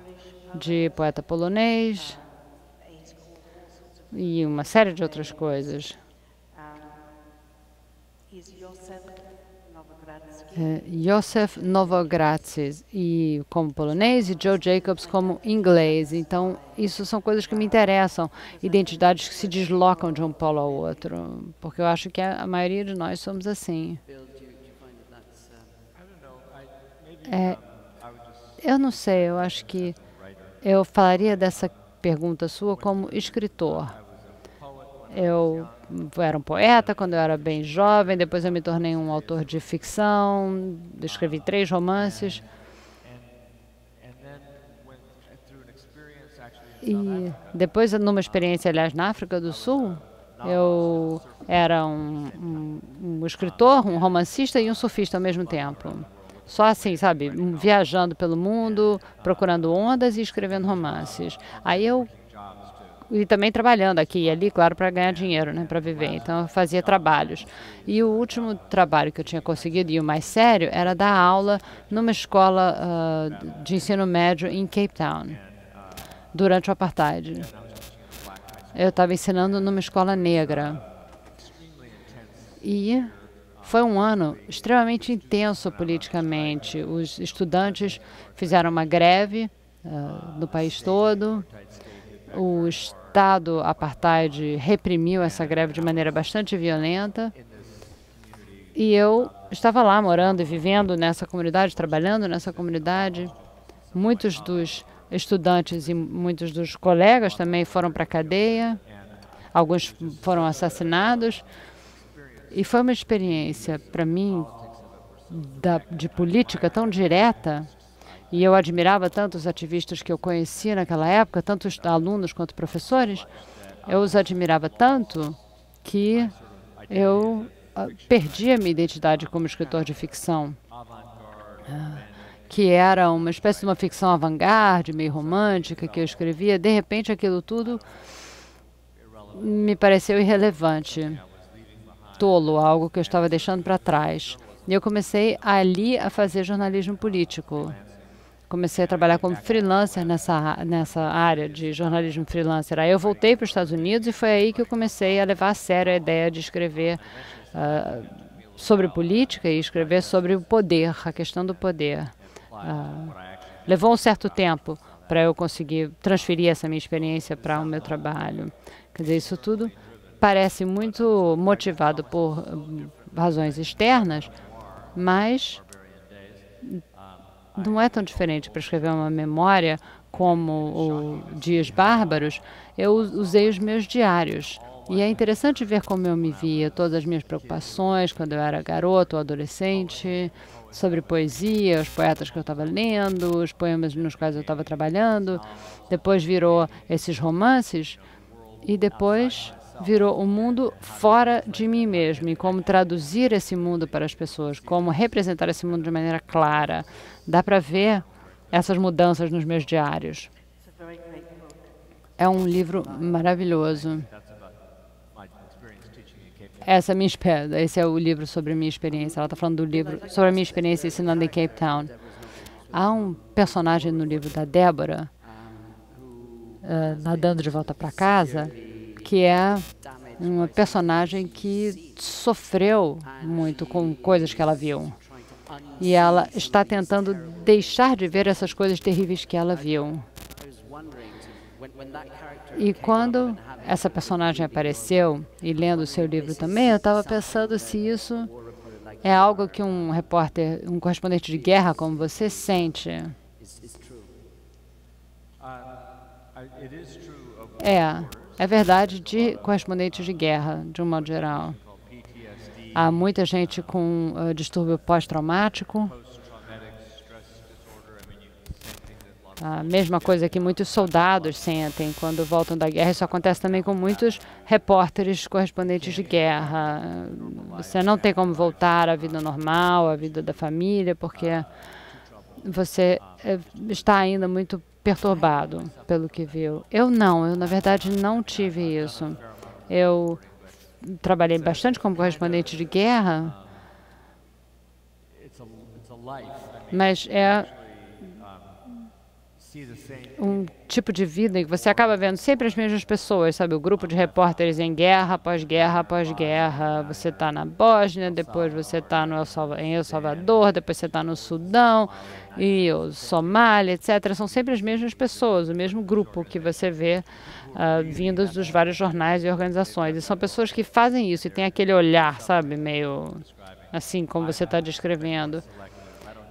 de poeta polonês, e uma série de outras coisas. Józef Nowogratzki e como polonês e Joe Jacobs como inglês. Então, isso são coisas que me interessam, identidades que se deslocam de um polo ao outro, porque eu acho que a maioria de nós somos assim. Eu não sei, eu acho que eu falaria dessa pergunta sua como escritor. Eu era um poeta quando eu era bem jovem, depois eu me tornei um autor de ficção, escrevi 3 romances. E depois, numa experiência, aliás, na África do Sul, eu era um escritor, um romancista e um surfista ao mesmo tempo. Só assim, sabe, viajando pelo mundo, procurando ondas e escrevendo romances. E também trabalhando aqui e ali, claro, para ganhar dinheiro, né, para viver. Então, eu fazia trabalhos. E o último trabalho que eu tinha conseguido, e o mais sério, era dar aula numa escola de ensino médio em Cape Town, durante o Apartheid. Eu estava ensinando numa escola negra. E foi um ano extremamente intenso politicamente. Os estudantes fizeram uma greve no país todo. O Estado apartheid reprimiu essa greve de maneira bastante violenta. E eu estava lá morando e vivendo nessa comunidade, trabalhando nessa comunidade. Muitos dos estudantes e muitos dos colegas também foram para a cadeia. Alguns foram assassinados. E foi uma experiência, para mim, de política tão direta. E eu admirava tanto os ativistas que eu conhecia naquela época, tanto os alunos quanto professores. Eu os admirava tanto que eu perdi a minha identidade como escritor de ficção, que era uma espécie de uma ficção avant-garde, meio romântica, que eu escrevia. De repente, aquilo tudo me pareceu irrelevante, tolo, algo que eu estava deixando para trás. E eu comecei ali a fazer jornalismo político. Comecei a trabalhar como freelancer nessa área de jornalismo freelancer. Aí eu voltei para os Estados Unidos e foi aí que eu comecei a levar a sério a ideia de escrever sobre política e escrever sobre o poder, a questão do poder. Levou um certo tempo para eu conseguir transferir essa minha experiência para o meu trabalho. Quer dizer, isso tudo parece muito motivado por razões externas, mas não é tão diferente para escrever uma memória como o Dias Bárbaros. Eu usei os meus diários. E é interessante ver como eu me via, todas as minhas preocupações quando eu era garoto ou adolescente, sobre poesia, os poetas que eu estava lendo, os poemas nos quais eu estava trabalhando. Depois virou esses romances e depois virou o mundo fora de mim mesmo e como traduzir esse mundo para as pessoas, como representar esse mundo de maneira clara. Dá para ver essas mudanças nos meus diários. É um livro maravilhoso. Esse é o livro sobre a minha experiência. Ela está falando do livro sobre a minha experiência ensinando em Cape Town. Há um personagem no livro da Débora, Nadando de Volta para Casa, que é uma personagem que sofreu muito com coisas que ela viu. E ela está tentando deixar de ver essas coisas terríveis que ela viu. E quando essa personagem apareceu, e lendo o seu livro também, eu estava pensando se isso é algo que um repórter, um correspondente de guerra como você sente. É verdade de correspondentes de guerra, de um modo geral. Há muita gente com distúrbio pós-traumático. A mesma coisa que muitos soldados sentem quando voltam da guerra. Isso acontece também com muitos repórteres correspondentes de guerra. Você não tem como voltar à vida normal, à vida da família, porque você está ainda muito perturbado pelo que viu. Eu na verdade não tive isso. Eu trabalhei bastante como correspondente de guerra, mas é um tipo de vida em que você acaba vendo sempre as mesmas pessoas, sabe? O grupo de repórteres em guerra, após guerra, após guerra. Você está na Bósnia, depois você está em El Salvador, depois você está no Sudão, e o Somália, etc. São sempre as mesmas pessoas, o mesmo grupo que você vê vindos dos vários jornais e organizações. E são pessoas que fazem isso e têm aquele olhar, sabe? Meio assim, como você está descrevendo.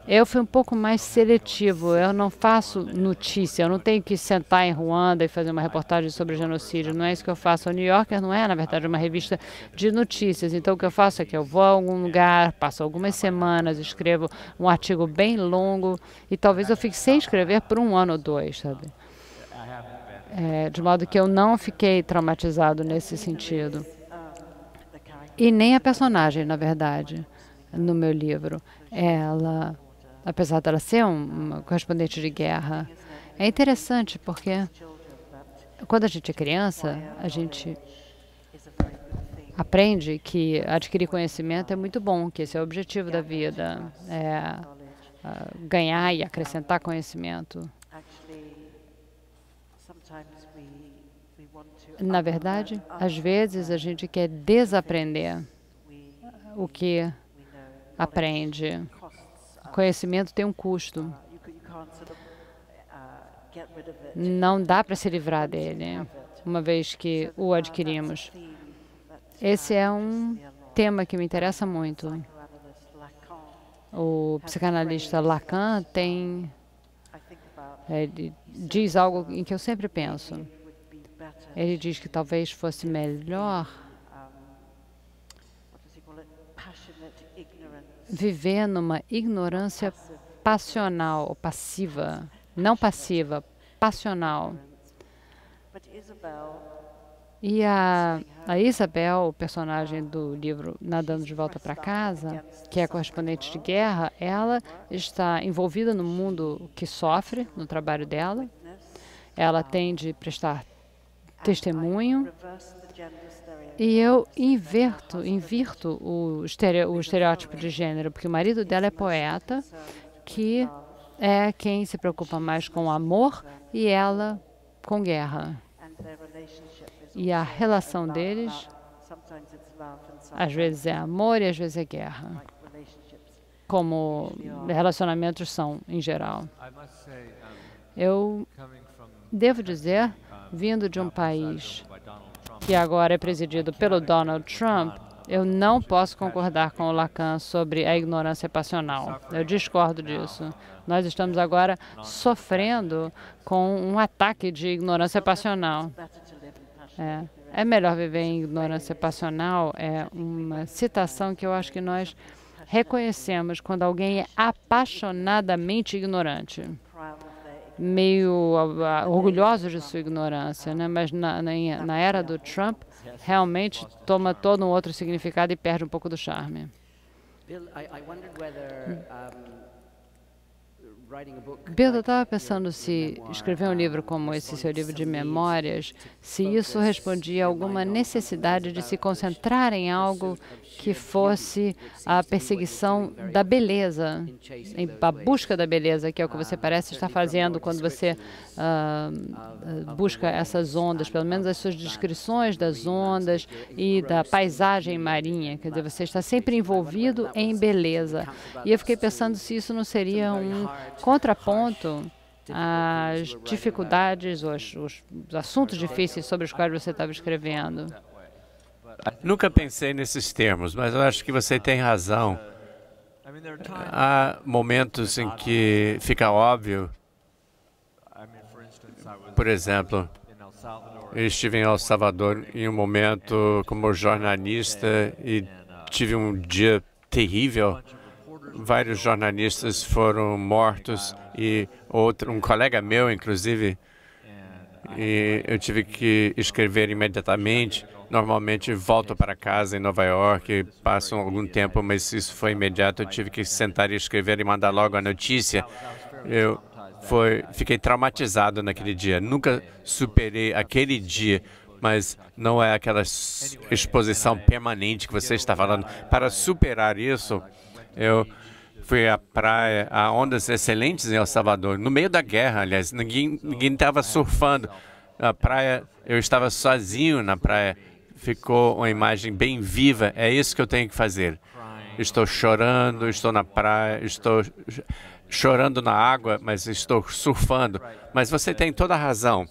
Eu fui um pouco mais seletivo, eu não faço notícia, eu não tenho que sentar em Ruanda e fazer uma reportagem sobre genocídio, não é isso que eu faço. O New Yorker não é, na verdade, uma revista de notícias, então o que eu faço é que eu vou a algum lugar, passo algumas semanas, escrevo um artigo bem longo e talvez eu fique sem escrever por 1 ano ou 2, sabe? De modo que eu não fiquei traumatizado nesse sentido. E nem a personagem, na verdade, no meu livro. Ela, apesar dela ser uma correspondente de guerra, é interessante porque quando a gente é criança, a gente aprende que adquirir conhecimento é muito bom, que esse é o objetivo da vida, ganhar e acrescentar conhecimento. Na verdade, às vezes a gente quer desaprender o que aprende. O conhecimento tem um custo. Não dá para se livrar dele, uma vez que o adquirimos. Esse é um tema que me interessa muito. O psicanalista Lacan ele diz algo em que eu sempre penso. Ele diz que talvez fosse melhor viver numa ignorância passional, ou passiva, não passiva, passional. E a Isabel, o personagem do livro Nadando de Volta para Casa, que é correspondente de guerra, ela está envolvida no mundo que sofre, no trabalho dela. Ela tem de prestar testemunho. E eu invirto o estereótipo de gênero, porque o marido dela é poeta, que é quem se preocupa mais com o amor, e ela com guerra. E a relação deles, às vezes é amor e às vezes é guerra, como relacionamentos são em geral. Eu devo dizer, vindo de um país que agora é presidido pelo Donald Trump, Eu não posso concordar com o Lacan sobre a ignorância passional. Eu discordo disso. Nós estamos agora sofrendo com um ataque de ignorância passional. É melhor viver em ignorância passional é uma citação que eu acho que nós reconhecemos quando alguém é apaixonadamente ignorante, meio orgulhoso de sua ignorância, né? Mas na era do Trump, realmente toma todo um outro significado e perde um pouco do charme. Bill, eu estava pensando se escrever um livro como esse seu livro de memórias, se isso respondia a alguma necessidade de se concentrar em algo que fosse a perseguição da beleza, a busca da beleza, que é o que você parece estar fazendo quando você busca essas ondas, pelo menos as suas descrições das ondas e da paisagem marinha. Quer dizer, você está sempre envolvido em beleza. E eu fiquei pensando se isso não seria um contraponto às dificuldades, os assuntos difíceis sobre os quais você estava escrevendo. Nunca pensei nesses termos, mas eu acho que você tem razão. Há momentos em que fica óbvio. Por exemplo, eu estive em El Salvador em um momento como jornalista e tive um dia terrível. Vários jornalistas foram mortos e um colega meu, inclusive, e eu tive que escrever imediatamente. Normalmente volto para casa em Nova York, passo algum tempo, mas isso foi imediato. Eu tive que sentar e escrever e mandar logo a notícia. Fiquei traumatizado naquele dia. Nunca superei aquele dia, mas não é aquela exposição permanente que você está falando. Para superar isso, eu fui à praia, há ondas excelentes em El Salvador, no meio da guerra, aliás, ninguém estava surfando. A praia, eu estava sozinho na praia, ficou uma imagem bem viva, é isso que eu tenho que fazer. Estou chorando, estou na praia, estou chorando na água, mas estou surfando. Mas você tem toda a razão.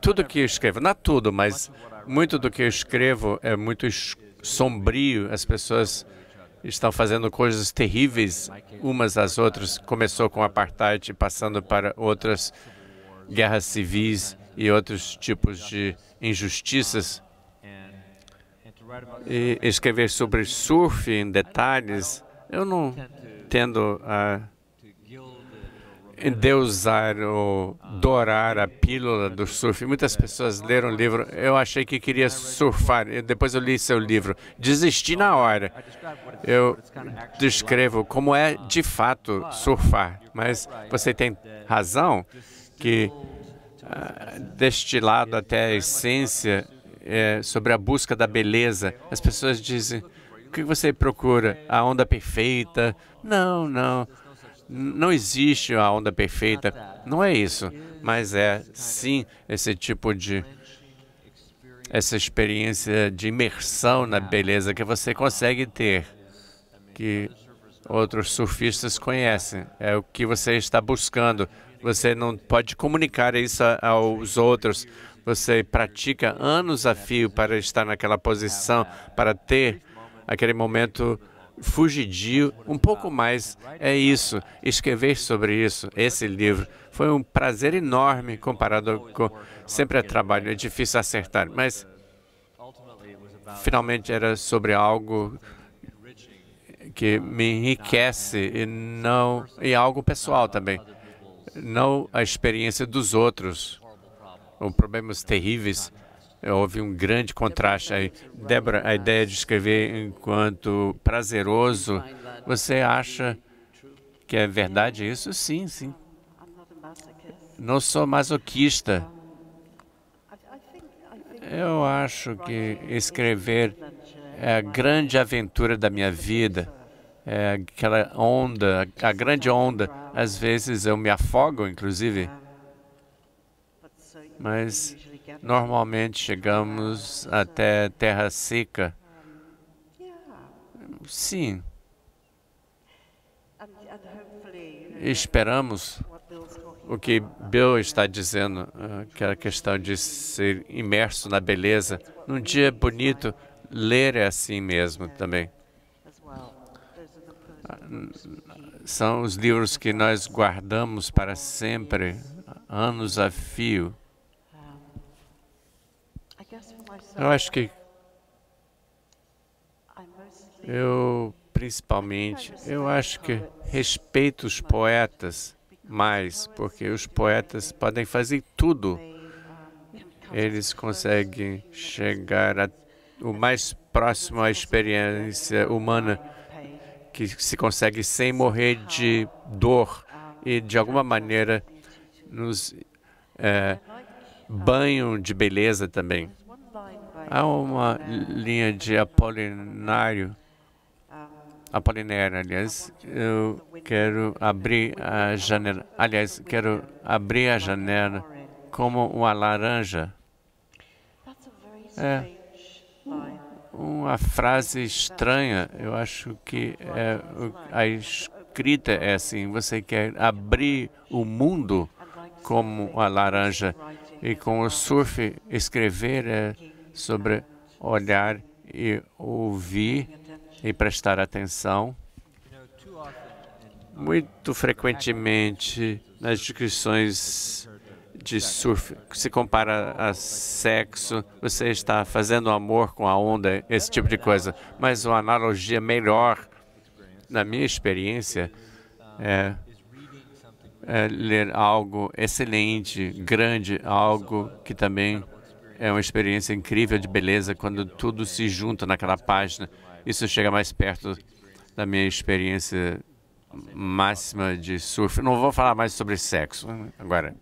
Tudo que eu escrevo, não tudo, mas muito do que eu escrevo é muito sombrio, as pessoas estão fazendo coisas terríveis umas às outras. Começou com o apartheid, passando para outras guerras civis e outros tipos de injustiças. E escrever sobre surf em detalhes, eu não tendo a endeusar ou dourar a pílula do surf. Muitas pessoas leram o livro, eu achei que queria surfar, depois eu li seu livro, desisti na hora. Eu descrevo como é de fato surfar, mas você tem razão que deste lado até a essência sobre a busca da beleza. As pessoas dizem, o que você procura? A onda perfeita? Não existe a onda perfeita, não é isso, mas é sim esse tipo de, essa experiência de imersão na beleza que você consegue ter, que outros surfistas conhecem, é o que você está buscando. Você não pode comunicar isso aos outros, você pratica anos a fio para estar naquela posição, para ter aquele momento fugidio, um pouco mais é isso, escrever sobre isso. Esse livro foi um prazer enorme comparado com... Sempre é trabalho, é difícil acertar, mas finalmente era sobre algo que me enriquece e algo pessoal também, não a experiência dos outros, ou problemas terríveis. Houve um grande contraste aí. Débora, a ideia de escrever enquanto prazeroso, você acha que é verdade isso? Sim, sim. Não sou masoquista. Eu acho que escrever é a grande aventura da minha vida. É aquela onda, a grande onda. Às vezes eu me afogo, inclusive. Mas normalmente chegamos até terra seca. Sim. Esperamos o que Bill está dizendo, aquela questão de ser imerso na beleza. Num dia bonito, ler é assim mesmo também. São os livros que nós guardamos para sempre, anos a fio. Eu acho que principalmente, eu acho que respeito os poetas mais, porque os poetas podem fazer tudo. Eles conseguem chegar o mais próximo à experiência humana que se consegue sem morrer de dor e, de alguma maneira, nos banham de beleza também. Há uma linha de Apolinário, aliás, eu quero abrir a janela. Aliás, quero abrir a janela como uma laranja. É uma frase estranha. Eu acho que a escrita é assim. Você quer abrir o mundo como uma laranja. E com o surf, escrever é sobre olhar e ouvir e prestar atenção. Muito frequentemente, nas descrições de surf, se compara a sexo, você está fazendo amor com a onda, esse tipo de coisa. Mas uma analogia melhor, na minha experiência, é ler algo excelente, grande, algo que também é uma experiência incrível de beleza quando tudo se junta naquela página. Isso chega mais perto da minha experiência máxima de surf. Não vou falar mais sobre sexo agora.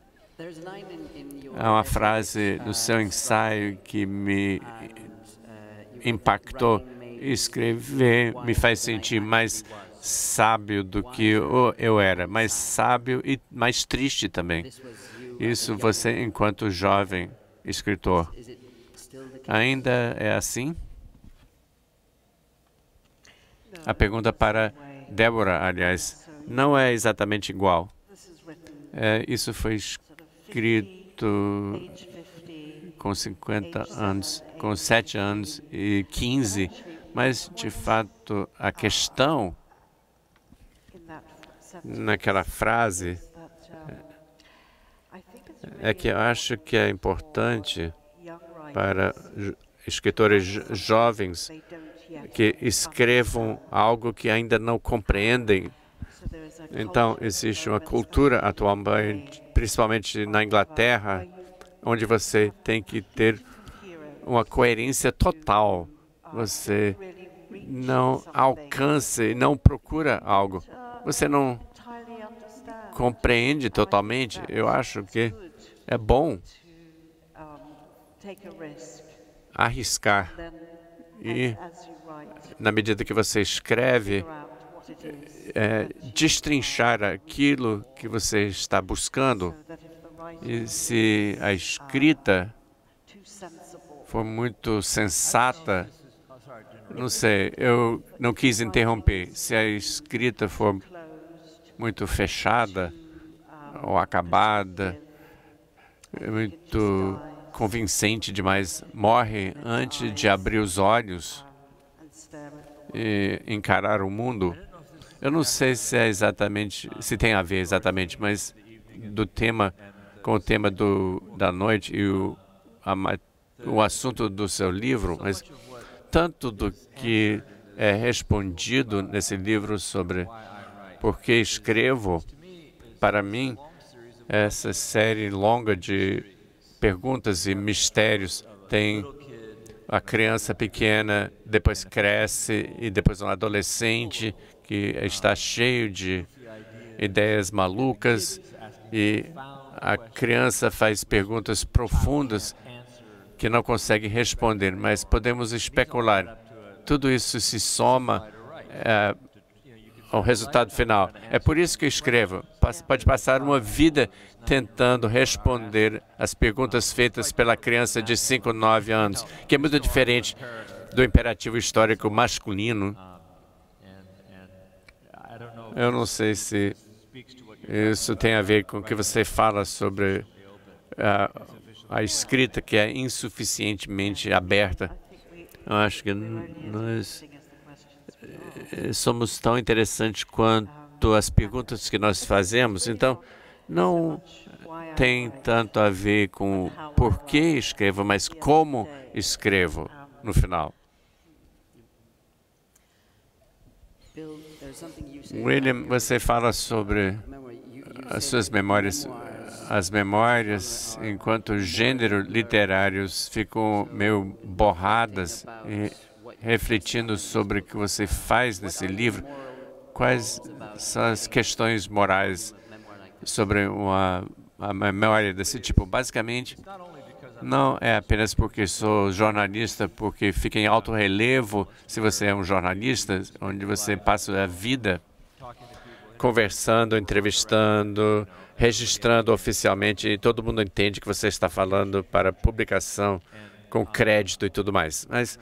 Há uma frase no seu ensaio que me impactou. Escrever me faz sentir mais sábio do que eu era, mais sábio e mais triste também. Isso você, enquanto jovem escritor, ainda é assim? A pergunta para Débora, aliás, não é exatamente igual. Isso foi escrito com 50 anos, com 7 anos e 15, mas, de fato, a questão naquela frase é que eu acho que é importante para escritores jovens que escrevam algo que ainda não compreendem. Então, existe uma cultura atualmente, principalmente na Inglaterra, onde você tem que ter uma coerência total. Você não alcança e não procura algo. Você não compreende totalmente. Eu acho que é bom arriscar e, na medida que você escreve, destrinchar aquilo que você está buscando. E se a escrita for muito sensata, não sei, eu não quis interromper. Se a escrita for muito fechada ou acabada, muito convincente demais, morre antes de abrir os olhos e encarar o mundo. Eu não sei se é exatamente, se tem a ver exatamente, mas com o tema da noite e o assunto do seu livro, mas tanto do que é respondido nesse livro sobre por que escrevo, para mim, essa série longa de perguntas e mistérios tem a criança pequena, depois cresce e depois um adolescente que está cheio de ideias malucas e a criança faz perguntas profundas que não consegue responder, mas podemos especular. Tudo isso se soma ao resultado final. É por isso que eu escrevo. Pode passar uma vida tentando responder as perguntas feitas pela criança de 5, 9 anos, que é muito diferente do imperativo histórico masculino. Eu não sei se isso tem a ver com o que você fala sobre a escrita que é insuficientemente aberta. Eu acho que nós somos tão interessantes quanto as perguntas que nós fazemos. Então, não tem tanto a ver com por que escrevo, mas como escrevo no final. William, você fala sobre as suas memórias. As memórias, enquanto gênero literários, ficam meio borradas, e refletindo sobre o que você faz nesse livro. Quais são as questões morais sobre uma memória desse tipo? Basicamente, não é apenas porque sou jornalista, porque fica em alto relevo se você é um jornalista, onde você passa a vida conversando, entrevistando, registrando oficialmente, e todo mundo entende que você está falando para publicação com crédito e tudo mais. Mas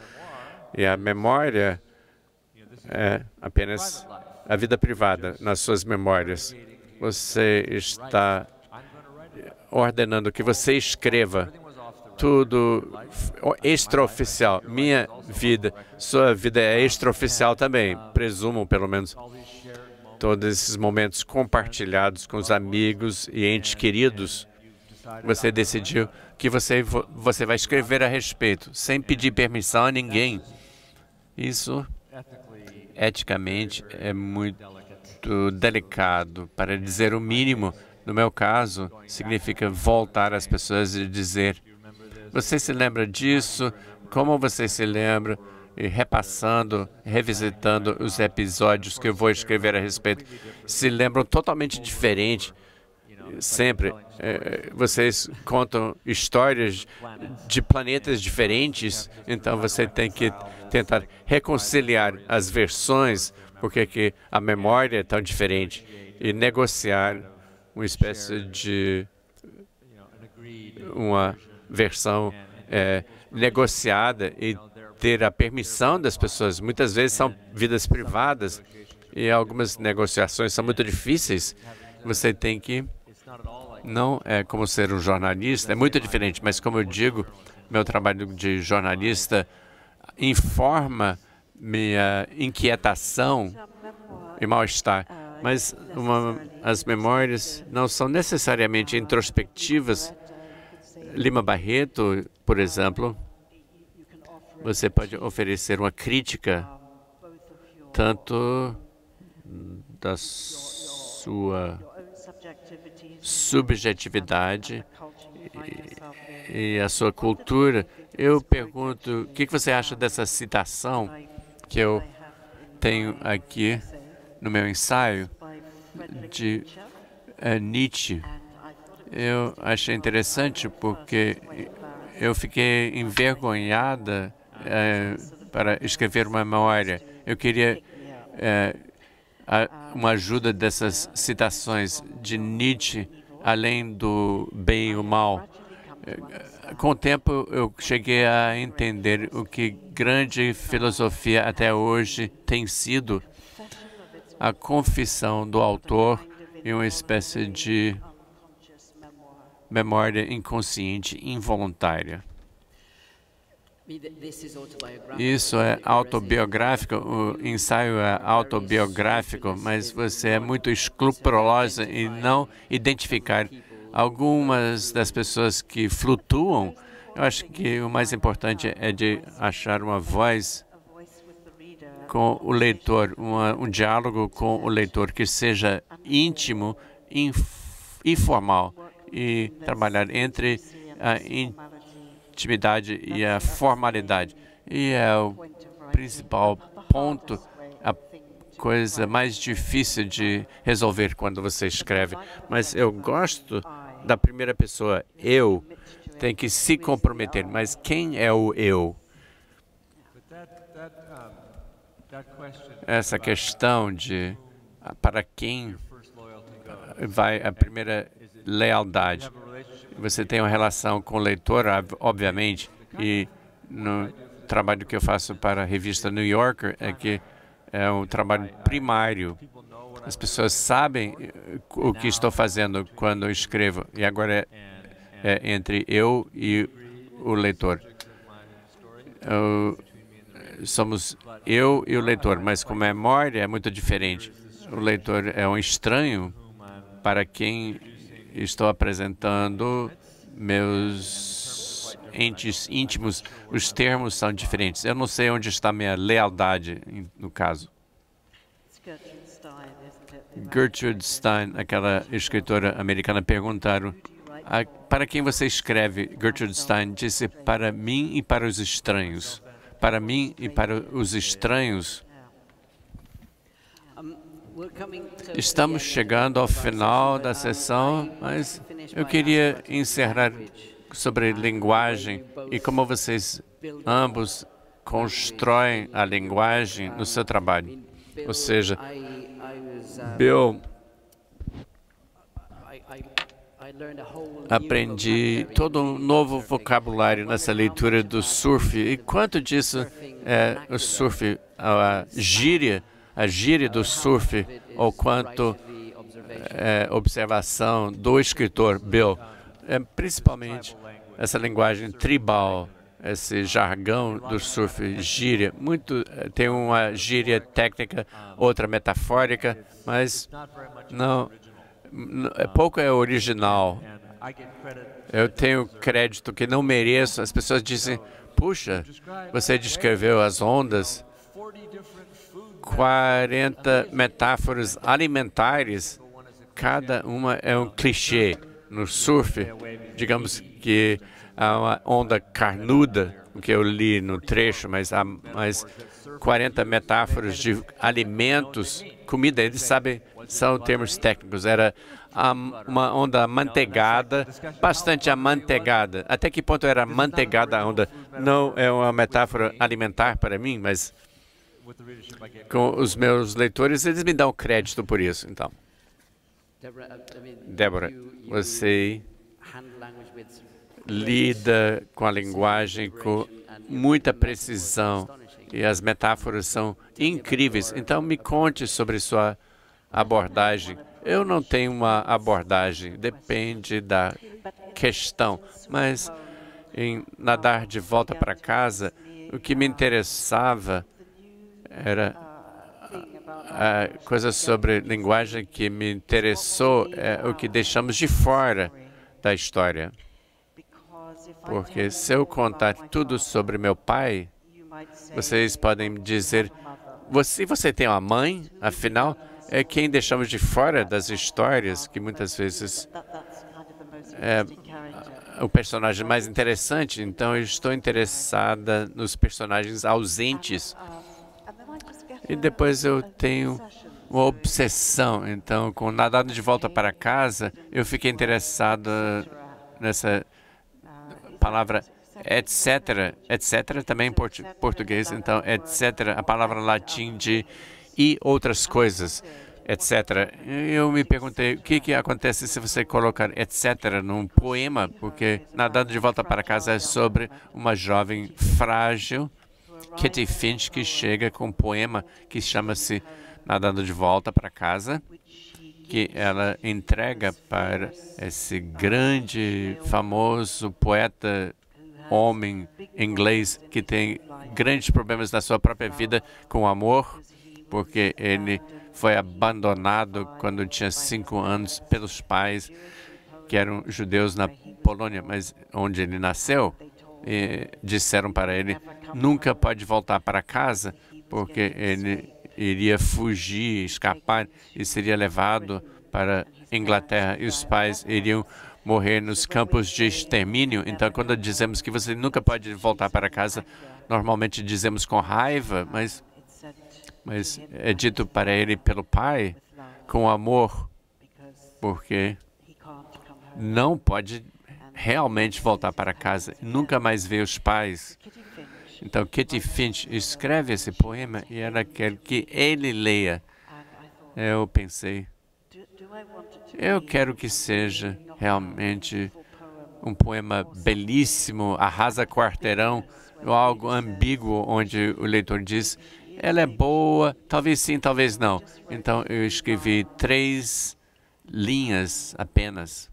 e a memória é apenas a vida privada nas suas memórias. Você está ordenando que você escreva tudo extraoficial. Minha vida, sua vida é extraoficial também, presumo pelo menos. Todos esses momentos compartilhados com os amigos e entes queridos, você decidiu que você vai escrever a respeito, sem pedir permissão a ninguém. Isso, eticamente, é muito delicado, para dizer o mínimo. No meu caso, significa voltar às pessoas e dizer: você se lembra disso? Como você se lembra? E repassando, revisitando os episódios que eu vou escrever a respeito, se lembram totalmente diferente. Sempre vocês contam histórias de planetas diferentes, então você tem que tentar reconciliar as versões, porque que a memória é tão diferente, e negociar uma espécie de uma versão negociada e ter a permissão das pessoas. Muitas vezes são vidas privadas e algumas negociações são muito difíceis. Você tem que... Não é como ser um jornalista, é muito diferente, mas como eu digo, meu trabalho de jornalista informa minha inquietação e mal-estar, mas as memórias não são necessariamente introspectivas. Lima Barreto, por exemplo, você pode oferecer uma crítica tanto da sua subjetividade e a sua cultura. Eu pergunto, o que você acha dessa citação que eu tenho aqui no meu ensaio de Nietzsche? Eu achei interessante porque eu fiquei envergonhada para escrever uma memória. Eu queria uma ajuda dessas citações de Nietzsche, além do bem e o mal. Com o tempo, eu cheguei a entender o que grande filosofia até hoje tem sido a confissão do autor em uma espécie de memória inconsciente involuntária. Isso é autobiográfico, o ensaio é autobiográfico, mas você é muito escrupulosa em não identificar algumas das pessoas que flutuam. Eu acho que o mais importante é de achar uma voz com o leitor, um diálogo com o leitor que seja íntimo, informal, e trabalhar entre a intimidade e a formalidade. E é o principal ponto, a coisa mais difícil de resolver quando você escreve. Mas eu gosto da primeira pessoa. Eu tem que se comprometer. Mas quem é o eu? Essa questão de para quem vai a primeira lealdade. Você tem uma relação com o leitor, obviamente, e no trabalho que eu faço para a revista New Yorker é que é um trabalho primário. As pessoas sabem o que estou fazendo quando eu escrevo, e agora é entre eu e o leitor. somos eu e o leitor, mas com memória é muito diferente. O leitor é um estranho para quem estou apresentando meus entes íntimos. Os termos são diferentes. Eu não sei onde está minha lealdade, no caso. Gertrude Stein, aquela escritora americana, perguntaram: para quem você escreve? Gertrude Stein disse: para mim e para os estranhos. Para mim e para os estranhos. Estamos chegando ao final da sessão, mas eu queria encerrar sobre linguagem e como vocês ambos constroem a linguagem no seu trabalho. Ou seja, Bill, aprendi todo um novo vocabulário nessa leitura do surf. E quanto disso é o surf, a gíria do surf, ou quanto é observação do escritor Bill. Principalmente essa linguagem tribal, esse jargão do surf, gíria. Tem uma gíria técnica, outra metafórica, mas pouco é original. Eu tenho crédito que não mereço. As pessoas dizem: puxa, você descreveu as ondas, 40 metáforas alimentares, cada uma é um clichê. No surf, digamos que há uma onda carnuda, o que eu li no trecho, mas há mais 40 metáforas de alimentos, comida. Eles sabem, são termos técnicos. Era uma onda amanteigada, bastante amanteigada. Até que ponto era amanteigada a onda? Não é uma metáfora alimentar para mim, mas com os meus leitores, eles me dão crédito por isso. Então, Débora, você lida com a linguagem com muita precisão e as metáforas são incríveis. Então, me conte sobre sua abordagem. Eu não tenho uma abordagem, depende da questão, mas em Nadar de Volta para Casa, o que me interessava era a coisa sobre linguagem que me interessou, é o que deixamos de fora da história. Porque se eu contar tudo sobre meu pai, vocês podem dizer: você tem uma mãe? Afinal, é quem deixamos de fora das histórias, que muitas vezes é o personagem mais interessante. Então, eu estou interessada nos personagens ausentes. E depois eu tenho uma obsessão. Então, com Nadando de Volta para Casa, eu fiquei interessada nessa palavra etc. Etc. também em português. Então, etc. A palavra latim de e outras coisas, etc. Eu me perguntei o que acontece se você colocar etc. num poema, porque Nadando de Volta para Casa é sobre uma jovem frágil, Kitty Finch, que chega com um poema que chama-se Nadando de Volta para Casa, que ela entrega para esse grande, famoso poeta homem inglês que tem grandes problemas na sua própria vida com o amor, porque ele foi abandonado quando tinha 5 anos pelos pais, que eram judeus na Polônia, mas onde ele nasceu. E disseram para ele: nunca pode voltar para casa, porque ele iria fugir, escapar e seria levado para Inglaterra e os pais iriam morrer nos campos de extermínio. Então, quando dizemos que você nunca pode voltar para casa, normalmente dizemos com raiva, mas é dito para ele pelo pai com amor, porque não pode realmente voltar para casa, nunca mais ver os pais. Então, Kitty Finch escreve esse poema e ela quer que ele leia. Eu pensei, eu quero que seja realmente um poema belíssimo, arrasa quarteirão, ou algo ambíguo, onde o leitor diz: ela é boa, talvez sim, talvez não. Então, eu escrevi 3 linhas apenas.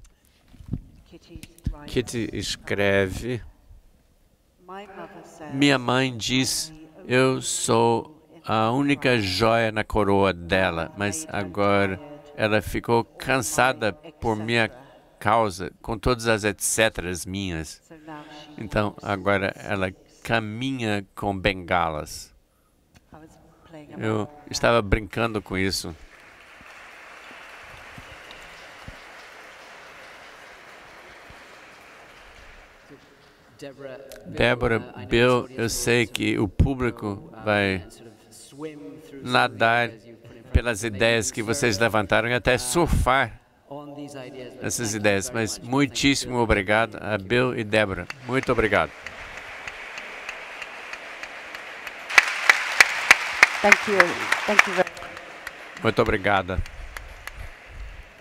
Kitty escreve: minha mãe diz Eu sou a única joia na coroa dela, mas agora ela ficou cansada por minha causa, com todas as etcéteras minhas. Então, agora ela caminha com bengalas. Eu estava brincando com isso. Débora, Bill, eu sei que o público vai nadar pelas ideias que vocês levantaram e até surfar essas ideias. Mas muitíssimo obrigado a Bill e Débora. Muito obrigado. Thank you. Thank you very much. Muito obrigada.